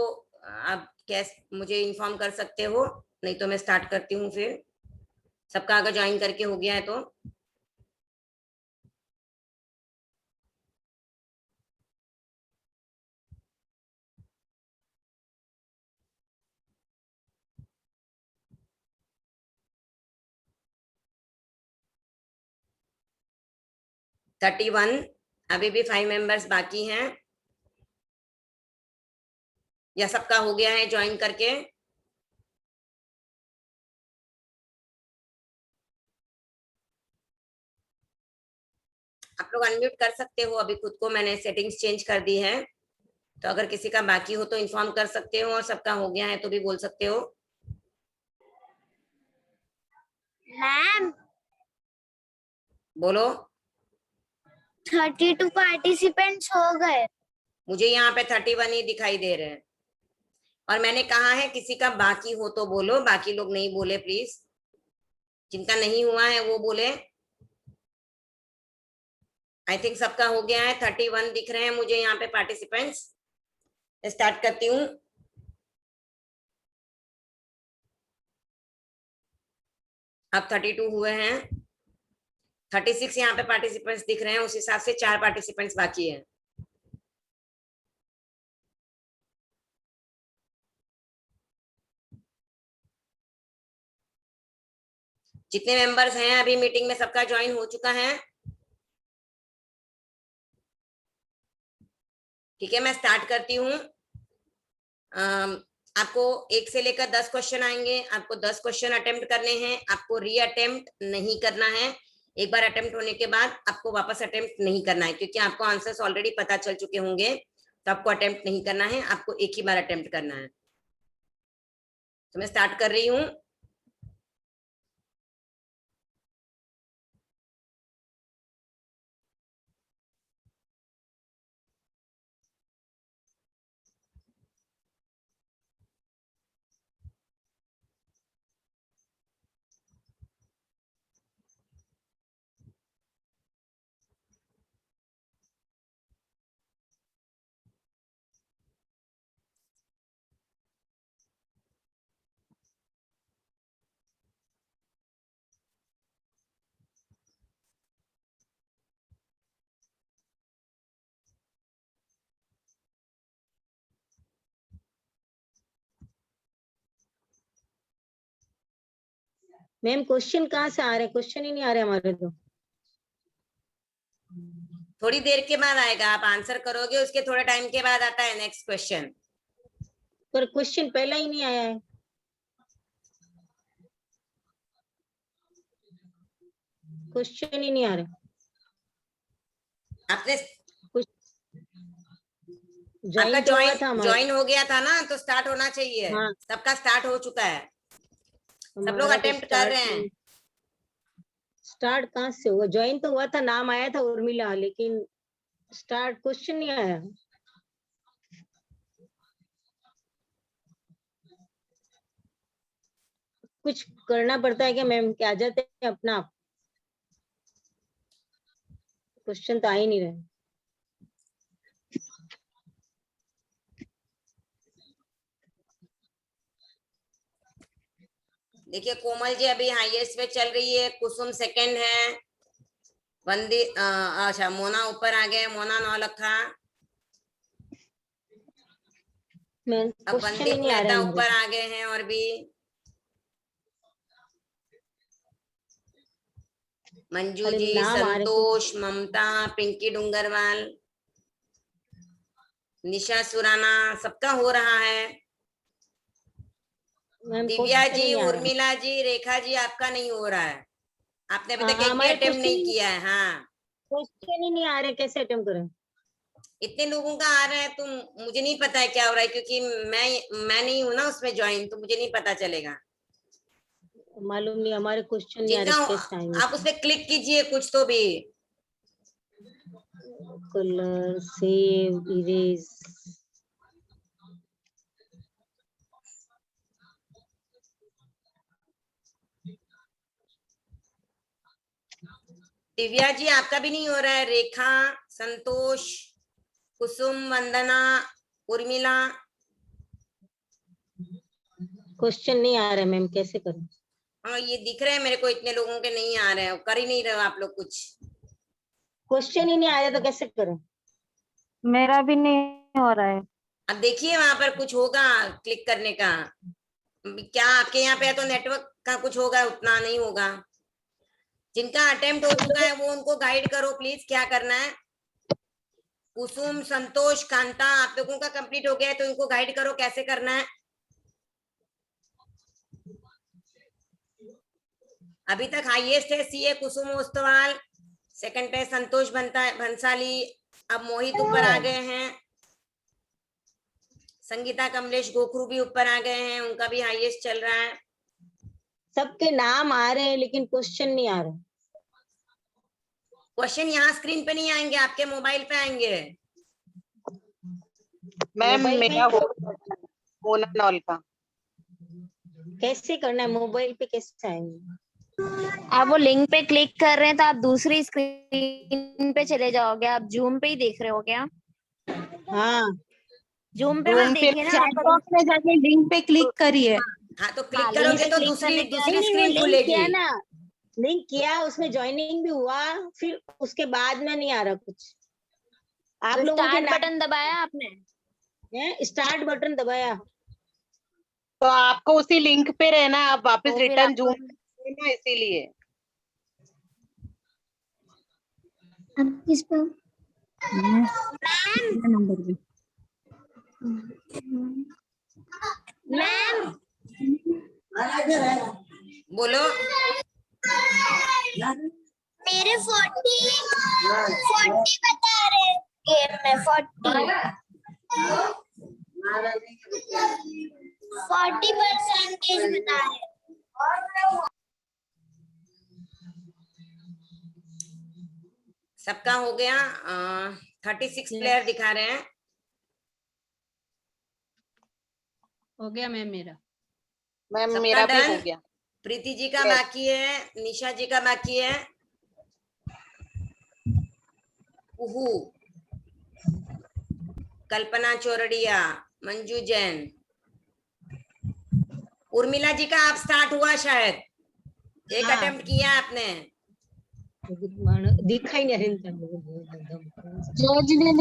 आप कैसे मुझे इन्फॉर्म कर सकते हो, नहीं तो मैं स्टार्ट करती हूँ फिर। सबका अगर ज्वाइन करके हो गया है तो। थर्टी वन, अभी भी 5 मेंबर्स बाकी हैं, या सबका हो गया है ज्वाइन करके? आप लोग अनम्यूट कर सकते हो, अभी खुद को मैंने सेटिंग्स चेंज कर दी है, तो अगर किसी का बाकी हो तो इन्फॉर्म कर सकते हो, और सबका हो गया है तो भी बोल सकते हो। मैम बोलो। 32 पार्टिसिपेंट्स हो गए। मुझे यहाँ पे 31 ही दिखाई दे रहे हैं, और मैंने कहा है किसी का बाकी हो तो बोलो, बाकी लोग नहीं बोले प्लीज, जिनका नहीं हुआ है वो बोले। आई थिंक सबका हो गया है, 31 दिख रहे हैं मुझे यहाँ पे पार्टिसिपेंट्स। स्टार्ट करती हूँ। अब 32 हुए हैं, 36 यहाँ पे पार्टिसिपेंट्स दिख रहे हैं, उस हिसाब से 4 पार्टिसिपेंट्स बाकी हैं। जितने मेंबर्स हैं अभी मीटिंग में सबका ज्वाइन हो चुका है? ठीक है, मैं स्टार्ट करती हूँ। आपको 1 से लेकर 10 क्वेश्चन आएंगे, आपको 10 क्वेश्चन अटेम्प्ट करने हैं, आपको री अटेम्प्ट नहीं करना है। एक बार अटेम्प्ट होने के बाद आपको वापस अटेम्प्ट नहीं करना है, क्योंकि आपको आंसर्स ऑलरेडी पता चल चुके होंगे, तो आपको अटेम्प्ट नहीं करना है, आपको एक ही बार अटेम्प्ट करना है। तो मैं स्टार्ट कर रही हूँ। मैम क्वेश्चन कहाँ से आ रहे हैं? क्वेश्चन ही नहीं आ रहे हमारे तो। थोड़ी देर के बाद आएगा, आप आंसर करोगे उसके थोड़े टाइम के बाद आता है नेक्स्ट क्वेश्चन। पर क्वेश्चन पहला ही नहीं आया है। क्वेश्चन ही नहीं आ रहा। आपने ज्वाइन तो हुआ था हमारा। ज्वाइन हो गया था ना, तो स्टार्ट होना चाहिए। हाँ। सबका स्टार्ट हो चुका है, सब लोग हमारा तो अटेम्प्ट कर रहे हैं। स्टार्ट कहाँ से हुआ? ज्वाइन तो हुआ था, नाम आया था उर्मिला, लेकिन स्टार्ट क्वेश्चन नहीं आया। कुछ करना पड़ता है क्या मैम? क्या आ जाते हैं अपना आप? क्वेश्चन तो आ ही नहीं रहे। देखिए कोमल जी अभी हाईएस्ट पे चल रही है, कुसुम सेकंड है, वंदी अच्छा मोना ऊपर आ गए, मोना नौलखा। अब क्वेश्चन ही वंदित नहीं आ रहा मेहता हमारे। ऊपर आ गए हैं, और भी मंजू अरे जी, नाम आ रहे संतोष, ममता, पिंकी डूंगरवाल, निशा सुराना, सबका हो रहा है। मैम दिव्या क्वेश्चन ही जी, नहीं आ रहा है। उर्मिला जी, रेखा जी, आपका नहीं हो रहा है, आपने अभी तक हाँ, एक भी हमारे अटेम्प्ट नहीं किया है। हाँ, क्वेश्चन ही नहीं आ रहे, कैसे अटेम्प्ट करें? इतने लोगों का आ रहा है तो मुझे नहीं पता है क्या हो रहा है, क्योंकि मैं नहीं हूं ना उसमें ज्वाइन, तो मुझे नहीं पता चलेगा। मालूम नहीं, हमारे क्वेश्चन नहीं आ जिनका रहे, कैसे आएंगे? आप उस पर क्लिक कीजिए कुछ तो भी। Colour, save, erase. Divya ji आपका भी नहीं हो रहा है, रेखा, संतोष, कुसुम, वंदना, उर्मिला, क्वेश्चन नहीं आ रहा है मैम, कैसे करूं? हाँ ये दिख रहे हैं मेरे को, इतने लोगों के नहीं आ रहे हैं, कर ही नहीं रहे हो आप लोग कुछ। क्वेश्चन ही नहीं आ रहा तो कैसे करूं? मेरा भी नहीं हो रहा है। अब देखिए वहां पर कुछ होगा क्लिक करने का, क्या आपके यहाँ पे है तो नेटवर्क का कुछ होगा, उतना नहीं होगा। जिनका अटेम्प्ट हो चुका है वो उनको गाइड करो प्लीज, क्या करना है। कुसुम, संतोष, कांता, आप लोगों का कंप्लीट हो गया है तो इनको गाइड करो कैसे करना है। अभी तक हाईएस्ट है सीए कुसुम ओस्तवाल, सेकंड है संतोष भंसाली, अब मोहित ऊपर आ गए हैं, संगीता कमलेश गोखरू भी ऊपर आ गए हैं, उनका भी हाईएस्ट चल रहा है। सबके नाम आ रहे हैं लेकिन क्वेश्चन नहीं आ रहे। क्वेश्चन यहाँ स्क्रीन पे नहीं आएंगे, आपके मोबाइल पे आएंगे। मैम मोबाइल पे मेरा होना नॉल का कैसे करना है? मोबाइल पे कैसे आएंगे? आप वो लिंक पे क्लिक कर रहे हैं तो आप दूसरी स्क्रीन पे चले जाओगे। आप जूम पे ही देख रहे हो क्या? हाँ, जूम पे Zoom मत पे देखिए ना, चैट बॉक्स में जाके लिंक पे क्लिक करिए। हाँ तो हाँ, क्लिक लिंक करोगे पे तो क्लिक दूसरी करने के बाद- दूसरी नहीं, वो स्क्रीन लिंक खुलेगी। किया ना, लिंक किया, उसमें ज्वाइनिंग भी हुआ, फिर उसके बाद में नहीं आ रहा कुछ। आप तो लोगों के स्टार्ट नाम बटन दबाया आपने? है, स्टार्ट बटन दबाया। तो आपको उसी लिंक पे रहना, आप वापस तो फिर रिटर्न आपको- जूम ना, इसीलिए। किस पर नंबर पे मैम बोलो। मेरे 40 बता रहे गेम में 40% बता रहे। सबका हो गया, 36 प्लेयर दिखा रहे हैं। हो गया मैम मेरा। मैम सबका मेरा भी done? हो गया। प्रीति जी का Yes. बाकी है, निशा जी का बाकी है, कुहू, कल्पना चौरडिया, मंजू जैन, उर्मिला जी का आप स्टार्ट हुआ शायद, एक हाँ। अटेम्प्ट किया आपने। दिखा ही नहीं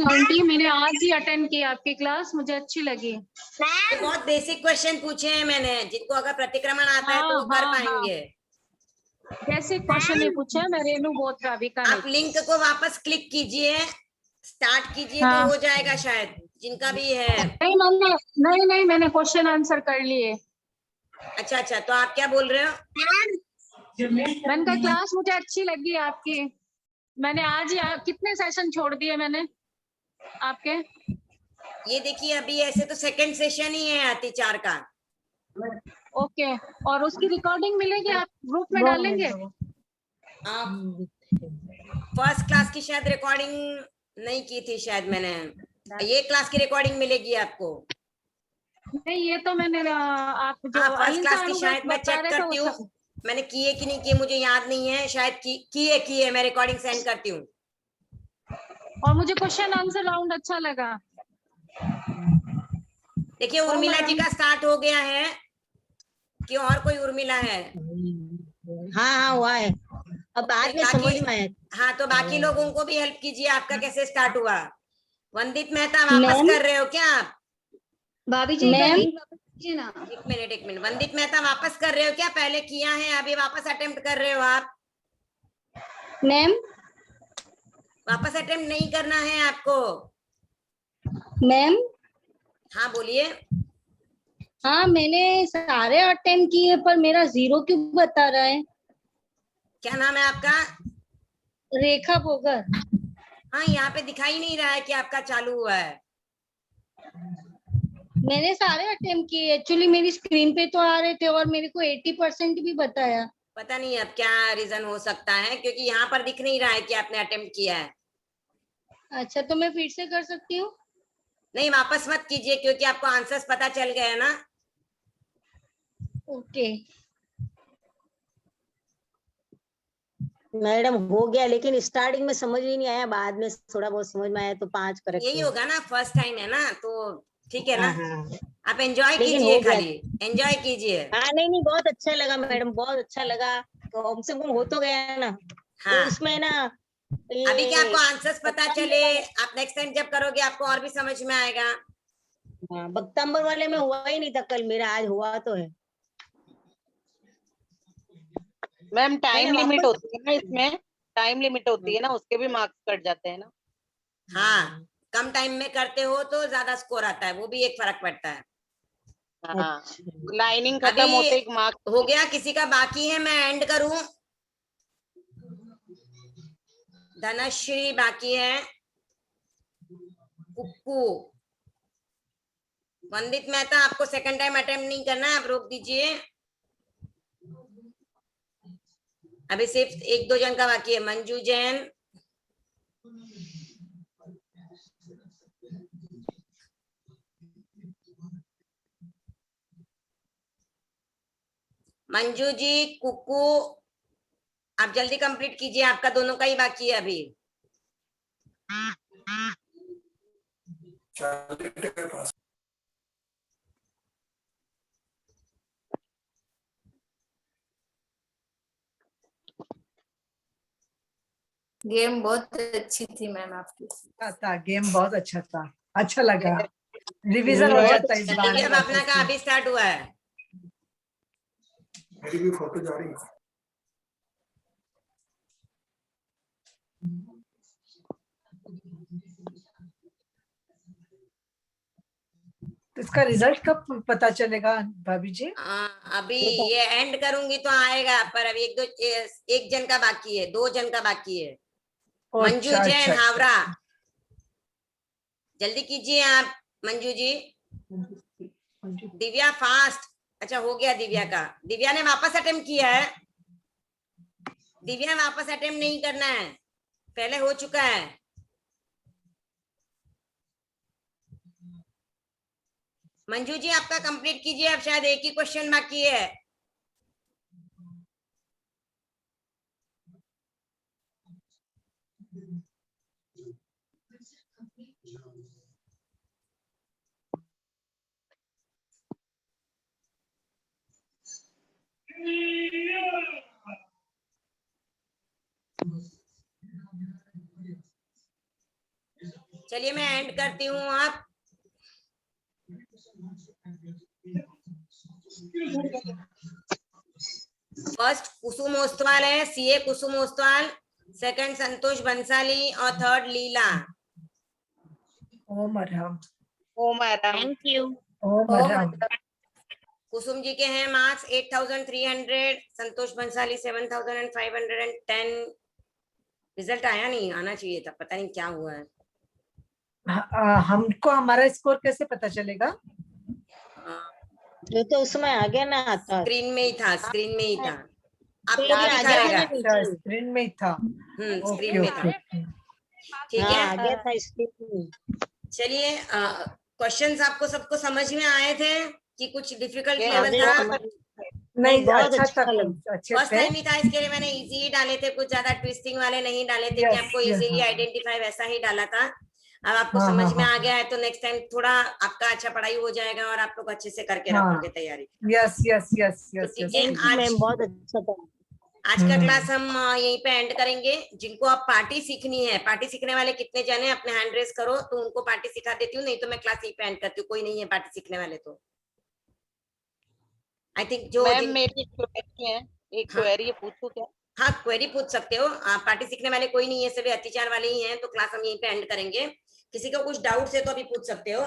आंटी मैंने आज ही अटेंड की आपकी क्लास, मुझे अच्छी लगी। ये बहुत बेसिक क्वेश्चन पूछे हैं मैंने, जिनको अगर प्रतिक्रमण आता है तो वो कर पाएंगे। कैसे क्वेश्चन नहीं पूछे? मैं रेनू बोत्रा बीकानेर। आप लिंक को वापस क्लिक कीजिए, स्टार्ट कीजिए हाँ। तो हो जाएगा शायद, जिनका भी है। नहीं मैंने क्वेश्चन आंसर कर लिए। अच्छा अच्छा, तो आप क्या बोल रहे हो? मैंने कहा क्लास मुझे अच्छी लगी आपकी। मैंने आज ही कितने सेशन छोड़ दिए मैंने आपके। ये देखिए अभी ऐसे तो सेकंड सेशन ही है अतिचार का। ओके, और उसकी रिकॉर्डिंग मिलेगी? आप ग्रुप में डालेंगे? आप फर्स्ट क्लास की शायद रिकॉर्डिंग नहीं की थी शायद मैंने, ये क्लास की रिकॉर्डिंग मिलेगी आपको। नहीं, ये तो मैंने आप जो हाँ फर्स्ट अहिंसा क्लास की शायद मैं बता चेक रहे थे करती हूँ, मैंने किए कि नहीं किए मुझे याद नहीं है, शायद की है, मैं रिकॉर्डिंग सेंड करती हूँ। और मुझे क्वेश्चन आंसर राउंड अच्छा लगा। देखिए उर्मिला जी का स्टार्ट हो गया है कि और कोई उर्मिला है? हाँ हुआ है, अब बाद में समझ में आया। हाँ तो बाकी लोगों को भी हेल्प कीजिए, आपका कैसे स्टार्ट हुआ। वंदित मेहता वापस कर रहे हो क्या आप? भाभी जी का लिंक ना। एक मिनट, वंदित मेहता वापस कर रहे हो क्या? पहले किया है अभी वापस अटेम्प्ट कर रहे हो आप? मैम वापस अटेम्प्ट नहीं करना है आपको। मैम हाँ बोलिए। हाँ मैंने सारे अटेम्प्ट किए पर मेरा 0 क्यों बता रहा है? क्या नाम है आपका? रेखा पोगर। हाँ यहाँ पे दिखाई नहीं रहा है कि आपका चालू हुआ है। मैंने सारे अटेम्प्ट किए, एक्चुअली मेरी स्क्रीन पे तो आ रहे थे और मेरे को 80% भी बताया। पता नहीं अब क्या रीजन हो सकता है, क्योंकि यहाँ पर दिख नहीं रहा है कि आपने अटेम्प्ट किया है। अच्छा तो मैं फिर से कर सकती हूँ? नहीं वापस मत कीजिए, क्योंकि आपको आंसर्स पता चल गए ना। ओके मैडम हो गया, लेकिन स्टार्टिंग में समझ ही नहीं आया, बाद में थोड़ा बहुत समझ में आया तो 5 करेक्ट यही होगा ना, फर्स्ट टाइम है ना, तो ठीक है ना? हाँ आप एंजॉय लेकिन कीजिए, हो गया। खाली एंजॉय कीजिए। हाँ नहीं नहीं बहुत अच्छा लगा मैडम, बहुत अच्छा लगा। तो कम से कम हो तो गया ना। तो हाँ, उसमें ना अभी क्या आपको ये आंसर्स पता चले, आप नेक्स्ट टाइम जब करोगे आपको और भी समझ में आएगा। हाँ बक्तांबर वाले में हुआ ही नहीं था कल, मेरा आज हुआ तो है। मैम टाइम मैंने लिमिट वापस होती है ना इसमें, टाइम लिमिट होती है ना, उसके भी मार्क्स कट जाते हैं ना। हाँ, कम टाइम में करते हो तो ज्यादा स्कोर आता है, वो भी एक फर्क पड़ता है। हाँ, अच्छा लाइनिंग खत्म अभी होते एक मार्क्स। हो गया, किसी का बाकी है? मैं एंड करूं? धनश्री बाकी है, कुक्कू, वंदित मेहता आपको सेकंड टाइम अटेम्प्ट नहीं करना है, आप रोक दीजिए। अभी सिर्फ 1-2 जन का बाकी है। मंजू जैन, मंजू जी, कुक्कू, आप जल्दी कंप्लीट कीजिए, आपका दोनों का ही बाकी है अभी। गेम बहुत अच्छी थी मैम आपकी। था गेम बहुत अच्छा था, अच्छा लगा। रिवीजन हो बहुत जाता है इस चलिए, बहाने अब अपना वापस का से। अभी स्टार्ट हुआ है। मेरी भी फोटो जा रही है। तो इसका रिजल्ट कब पता चलेगा भाभी जी? अभी ये एंड करूंगी तो आएगा, पर अभी एक जन का बाकी है, 2 जन का बाकी है। मंजू अच्छा जैन अच्छा हावड़ा, जल्दी कीजिए आप। मंजू जी, दिव्या फास्ट। अच्छा हो गया दिव्या का, दिव्या ने वापस अटेम्प्ट किया है। दिव्या वापस अटेम्प्ट नहीं करना है, पहले हो चुका है। मंजू जी आपका कंप्लीट कीजिए, अब शायद एक ही क्वेश्चन बाकी है। चलिए मैं एंड करती हूँ। आप फर्स्ट कुसुम ओस्तवाल है, सीए कुसुम ओस्तवाल, सेकंड संतोष बंसाली और थर्ड लीला। ओम अरहम, ओम मैडम, थैंक यू। ओम अरहम। कुसुम जी के हैं मार्क्स 8300, संतोष बंसाली 7510। रिजल्ट आया नहीं, आना चाहिए था, पता नहीं क्या हुआ है। हमको हमारा स्कोर कैसे पता चलेगा? ये तो उसमें आ गया ना आता। स्क्रीन में ही था, स्क्रीन में ही था, आपको ये भी आ गया था दिखाएगा। ना अच्छा नीचे। स्क्रीन में ही था। स्क्रीन ओके में ओके था। ओके। ठीक हाँ है, आ गया था स्क्रीन में। चलिए क्वेश्चंस आपको सबको समझ में आए थे कि कुछ डिफिकल्ट ये लेवल मुझे था? समझ नहीं बहुत अच्छा था, अच्छा लगा। अच्छे फर्स्ट थे। टाइम ही था, इसके लिए मैंने इजी ही डाले थे, कुछ ज्यादा ट्विस्टिंग वाले नहीं डाले थे कि यस आपको यस इजीली हाँ आइडेंटिफाई, वैसा ही डाला था। अब आपको हाँ समझ हाँ में हाँ आ गया है तो नेक्स्ट टाइम थोड़ा आपका अच्छा पढ़ाई हो जाएगा और आप लोग अच्छे से करके हाँ रखोगे तैयारी। यस यस यस तो यस ठीक यस। है, थैंक यू मैम, बहुत अच्छा था। आज का क्लास हम यहीं पे एंड करेंगे। जिनको आप पार्टी सीखनी है, पार्टी सीखने वाले कितने जने अपने हैंड रेस करो तो उनको पार्टी सिखा देती हूँ, नहीं तो मैं क्लास यहीं पे एंड करती हूँ। कोई नहीं है पार्टी सीखने वाले तो आई थिंक जो मैम जिन मेरी एक क्वेरी है, एक हाँ क्वेरी है, पूछूं क्या? हाँ, क्वेरी पूछ सकते हो आप। पार्टी सीखने वाले कोई नहीं है, सभी अत्याचार वाले ही हैं, तो क्लास हम यहीं पे एंड करेंगे। किसी को कुछ डाउट है तो अभी पूछ सकते हो।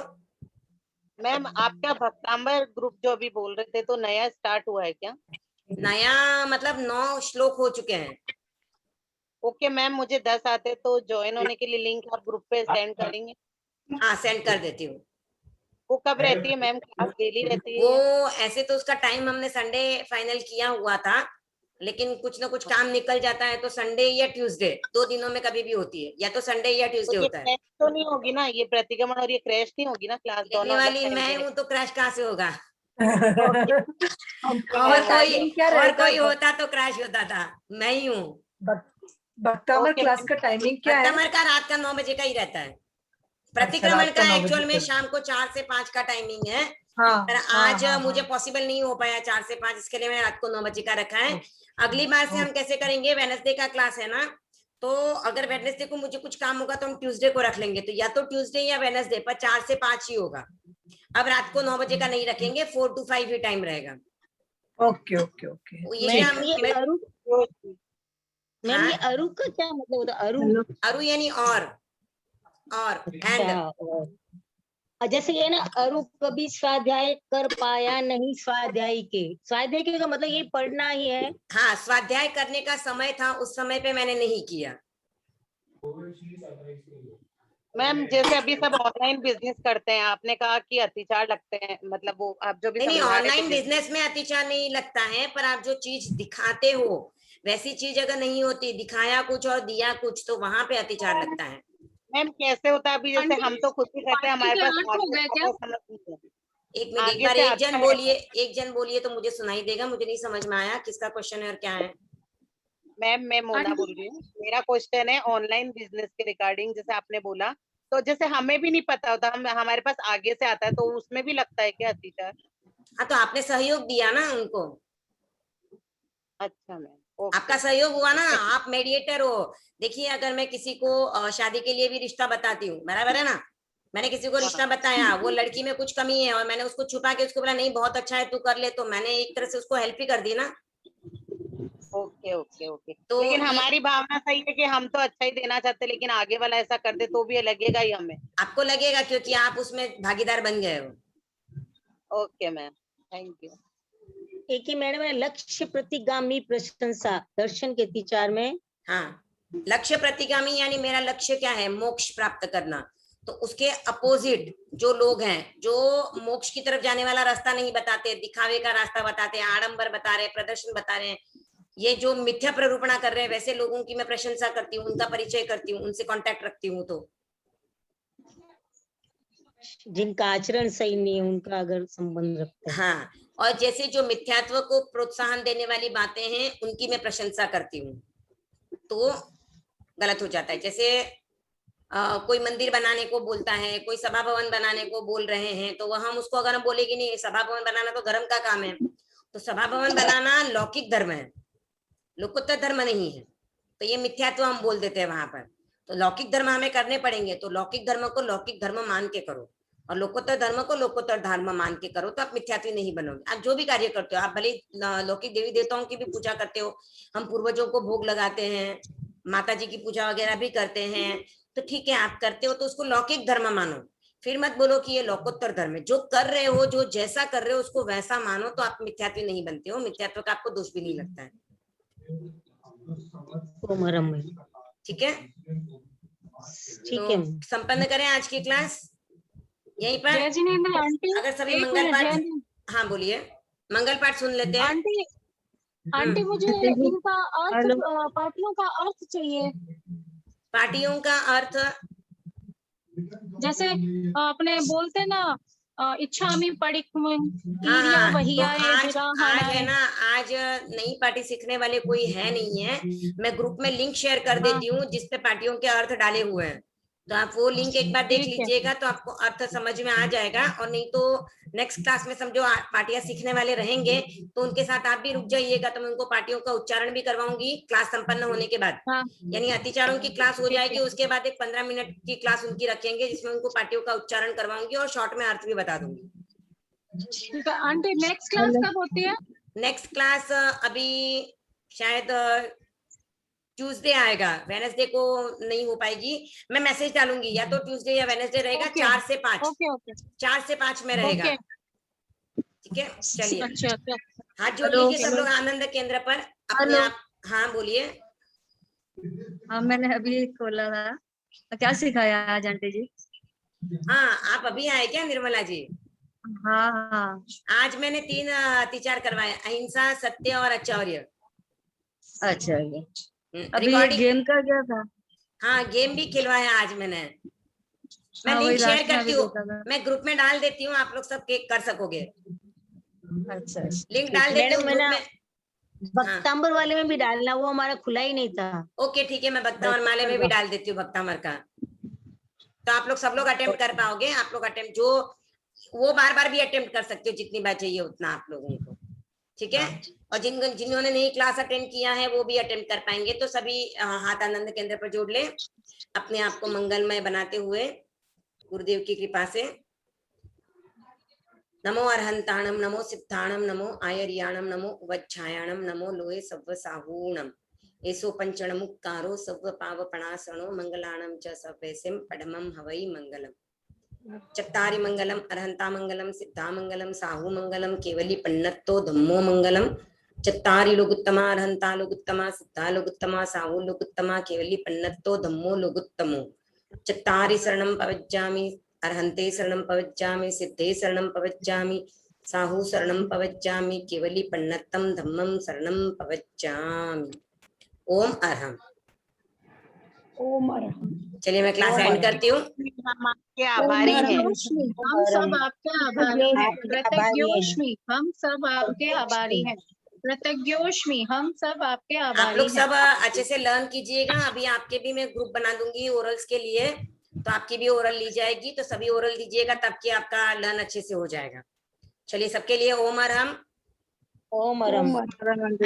मैम आपका भक्तांबर ग्रुप जो अभी बोल रहे थे तो नया स्टार्ट हुआ है क्या? नया मतलब 9 श्लोक हो चुके हैं। ओके मैम, मुझे 10 आते तो ज्वाइन होने के लिए लिंक आप ग्रुप पे सेंड कर देंगे? हाँ सेंड कर देती हूँ। वो कब रहती है मैम, क्लास डेली रहती है वो या? ऐसे तो उसका टाइम हमने संडे फाइनल किया हुआ था, लेकिन कुछ ना कुछ काम निकल जाता है तो संडे या ट्यूसडे, 2 दिनों में कभी भी होती है, या तो संडे या तो ट्यूसडे ये होता है। क्रैश तो नहीं होगी ना, ये प्रतिगमन और ये क्रैश नहीं होगी ना, क्लास लेने दोनों अलग वाली टाइम पे मैं हूँ तो क्रैश कहाँ से होगा? रहेगी? और कोई टाइमिंग क्या और रहेगा? कोई होता तो क्रैश होता था, मैं ही हूँ। भक्तामर ओके क्लास मैम, का टाइमिंग क्या है? भक्तमर का रात का 9 बजे का ही रहता है, प्रतिक्रमण रात का 9 एक्चुअल बजे में तक। शाम को 4 से 5 का टाइमिंग है, हाँ पर हाँ, आज हाँ, मुझे हाँ। पॉसिबल नहीं हो पाया 4 से 5, इसके लिए मैंने रात को 9 बजे का रखा है। अगली बार से हम कैसे करेंगे, वेडनेसडे का क्लास है ना, तो अगर वेडनेसडे को मुझे कुछ काम होगा तो हम ट्यूसडे को रख लेंगे, तो या तो ट्यूसडे या वेडनेसडे, पर 4 से 5 ही होगा। अब रात को 9 बजे का नहीं रखेंगे, 4 to 5 ही टाइम रहेगा। Okay okay okay. यही हम ये अरु मैम, ये अरु का क्या मतलब होता है? अरु अरु यानी और एंड। और जैसे ये ना, अरु कभी स्वाध्याय कर पाया नहीं, स्वाध्याय का मतलब ये पढ़ना ही है। हाँ, स्वाध्याय करने का समय था, उस समय पे मैंने नहीं किया। मैम जैसे अभी सब ऑनलाइन बिजनेस करते हैं, आपने कहा कि अतिचार लगते हैं, मतलब वो आप जो भी नहीं, समझा रहे थे ऑनलाइन बिजनेस में अतिचार नहीं लगता है, पर आप जो चीज दिखाते हो वैसी चीज अगर नहीं होती, दिखाया कुछ और दिया कुछ, तो वहां पे अतिचार लगता है। मैम कैसे होता है अभी, जैसे आंटी, हम तो खुद ही करते हैं, हमारे पास आठ हो गए क्या? समझ नहीं है। एक मिनट, एक आगे बार से एक आता जन है। बोलिए, एक जन बोलिए तो मुझे सुनाई देगा, मुझे नहीं समझ में आया किसका क्वेश्चन है और क्या है। मैम मैं मोना बोल रही हूँ, मेरा क्वेश्चन है ऑनलाइन बिजनेस के रिगार्डिंग। जैसे आपने बोला, तो जैसे हमें भी नहीं पता होता, हम हमारे पास आगे से आता है, तो उसमें भी लगता है क्या अतिचार? हाँ, तो आपने सहयोग दिया ना उनको। अच्छा मैम, आपका सहयोग हुआ ना, आप मेडिएटर हो। देखिए, अगर मैं किसी को शादी के लिए भी रिश्ता बताती हूँ, बराबर है ना, मैंने किसी को रिश्ता बताया, वो लड़की में कुछ कमी है और मैंने उसको छुपा के उसको बोला नहीं बहुत अच्छा है तू कर ले, तो मैंने एक तरह से उसको हेल्प ही कर दी ना। Okay okay okay. तो लेकिन हमारी भावना सही है कि हम तो अच्छा ही देना चाहते हैं, लेकिन आगे वाला ऐसा कर दे तो भी लगेगा ही हमें। आपको लगेगा क्योंकि आप उसमें भागीदार बन गए हो। Okay ma'am, thank you. एक ही मैडम है, लक्ष्य प्रतिगामी प्रशंसा दर्शन के अतिचार में। हाँ, लक्ष्य प्रतिगामी यानी मेरा लक्ष्य क्या है, मोक्ष प्राप्त करना, तो उसके अपोजिट जो लोग हैं, जो मोक्ष की तरफ जाने वाला रास्ता नहीं बताते, दिखावे का रास्ता बताते हैं, आडंबर बता रहे हैं, प्रदर्शन बता रहे हैं, ये जो मिथ्या प्ररूपणा कर रहे हैं, वैसे लोगों की मैं प्रशंसा करती हूँ, उनका परिचय करती हूँ, उनसे कांटेक्ट रखती हूँ। तो जिनका आचरण सही नहीं है उनका अगर संबंध रखते हैं। हाँ, और जैसे जो मिथ्यात्व को प्रोत्साहन देने वाली बातें हैं उनकी मैं प्रशंसा करती हूँ, तो गलत हो जाता है। जैसे कोई मंदिर बनाने को बोलता है, कोई सभा भवन बनाने को बोल रहे हैं, तो वह हम उसको अगर हम बोले कि नहीं सभा भवन बनाना तो धर्म का काम है, तो सभा भवन बनाना लौकिक धर्म है, लोकोत्तर धर्म नहीं है, तो ये मिथ्यात्व हम बोल देते हैं वहां पर। तो लौकिक धर्म हमें करने पड़ेंगे, तो लौकिक धर्म को लौकिक धर्म मान के करो और लोकोत्तर धर्म को लोकोत्तर धर्म मान के करो, तो आप मिथ्यात्वी नहीं बनोगे। आप जो भी कार्य करते हो, आप भले लौकिक देवी देवताओं की भी पूजा करते हो, हम पूर्वजों को भोग लगाते हैं, माता जी की पूजा वगैरह भी करते हैं, तो ठीक है आप करते हो तो उसको लौकिक धर्म मानो, फिर मत बोलो कि ये लोकोत्तर धर्म है। जो कर रहे हो, जो जैसा कर रहे हो उसको वैसा मानो, तो आप मिथ्यात्वी नहीं बनते हो, मिथ्यात्व का आपको दोष भी नहीं लगता है। ठीक है, ठीक है। संपन्न करें आज की क्लास यहीं पर। जय जिनेंद्र आंटी, अगर सभी एक मंगल मिनट, पाठ, हाँ बोलिए, मंगल पाठ सुन लेते हैं। आंटी आंटी मुझे इनका अर्थ, पार्टियों का अर्थ चाहिए। पार्टियों का अर्थ जैसे अपने बोलते ना, इच्छामि पढ़िक हाँ, वही तो आए, आज है ना, आज नई पार्टी सीखने वाले कोई है नहीं है, मैं ग्रुप में लिंक शेयर कर देती हूँ जिसपे पार्टियों के अर्थ डाले हुए हैं, तो आप वो लिंक एक बार देख लीजिएगा तो आपको अर्थ समझ में आ जाएगा। और नहीं तो नेक्स्ट क्लास में समझो पार्टियां सीखने वाले रहेंगे तो उनके साथ आप भी रुक जाइएगा, तो मैं उनको पार्टियों का उच्चारण भी करवाऊंगी क्लास संपन्न होने के बाद। यानी अतिचारों की क्लास हो जाएगी, उसके बाद एक 15 मिनट की क्लास उनकी रखेंगे जिसमें उनको पार्टियों का उच्चारण करवाऊंगी और शॉर्ट में अर्थ भी बता दूंगी। ठीक है आंटी, नेक्स्ट क्लास कब होती है? नेक्स्ट क्लास अभी शायद ट्यूसडे आएगा, वेडनेसडे को नहीं हो पाएगी, मैं मैसेज डालूंगी, या तो ट्यूसडे या वेडनेसडे रहेगा। 4 से 5 4 से 5 में रहेगा। ठीक है, चलिए हाथ जोड़ लीजिए सब लोग आनंद केंद्र पर अपने आप। हाँ बोलिए। हाँ मैंने अभी खोला था। क्या सिखाया आज आंटी जी? हाँ, आप अभी आए क्या निर्मला जी? हाँ हाँ, आज मैंने 3 अतिचार करवाए, अहिंसा, सत्य और आचौर्य। अच्छा अभी ये गेम का क्या था? हाँ, गेम भी खिलवाया आज मैंने। मैं लिंक शेयर करती हूँ, मैं ग्रुप में डाल देती हूँ, आप लोग सब कर सकोगे। अच्छा, लिंक डाल देती हूँ ग्रुप में। भक्तांबर वाले में भी डालना, वो हमारा खुला ही नहीं था। ओके ठीक है, मैं भक्तांबर माले में भी डाल देती हूँ भक्तांबर का। तो आप लोग सब लोग अटेम्प्ट कर पाओगे। आप लोग अटेम्प्ट जो वो बार बार भी अटेम्प्ट कर सकते हो, जितनी बार चाहिए उतना आप लोगों को, ठीक है। और जिन्होंने नई क्लास अटेंड किया है वो भी अटेम्प्ट कर पाएंगे। तो सभी हाथ आनंद केंद्र पर जोड़ ले, अपने आप को मंगलमय बनाते हुए गुरुदेव की कृपा से। नमो अरहंताणम, नमो सिद्धाणम, नमो आयर्याणम, नमो उवच्छायाणम, नमो लोहे सव्व साहूणम, एसो पंचणमुक्कारो सव्व पावपणासनो, मंगलाणम च सव्वेसिम पडमम हवै मंगलम। चत्तारि मंगलम, अरहंता मंगलम, सिद्धा मंगलम, साहू मंगलम, केवली पन्नत्तो धम्मो मंगलम। चत्तारि लोगुत्तमा, अरहंता लोगुत्तमा, सिद्धा लोगुत्तमा, साहू लोगुत्तमा, केवली पन्नत्तो धम्मो लोगुत्तमो। चत्तारि शरणं पवज्जामि, अरहंते शरणं पवज्जामि, सिद्धे शरणं पवज्जामि, साहू शरणं पवज्जामि, केवली पन्नत्तम धम्मं शरणं पवज्जामि। ओम अरहम। ओम अरहम। चलिए मैं क्लास एंड करती हूँ। हम आपके आभारी हैं। प्रत्यज्ञोष्मि, हम सब आपके आभारी हैं। प्रत्यज्ञोष्मि, हम सब आपके आभारी हैं। प्रत्यज्ञोष्मि, हम सब आपके आप आभारी लोग हैं। सब अच्छे से लर्न कीजिएगा। अभी आपके भी मैं ग्रुप बना दूंगी ओरल्स के लिए, तो आपकी भी ओरल ली जाएगी, तो सभी ओरल दीजिएगा, तब कि आपका लर्न अच्छे से हो जाएगा। चलिए सबके लिए ओम अरहम। ओम ओम अरहम। अरहम।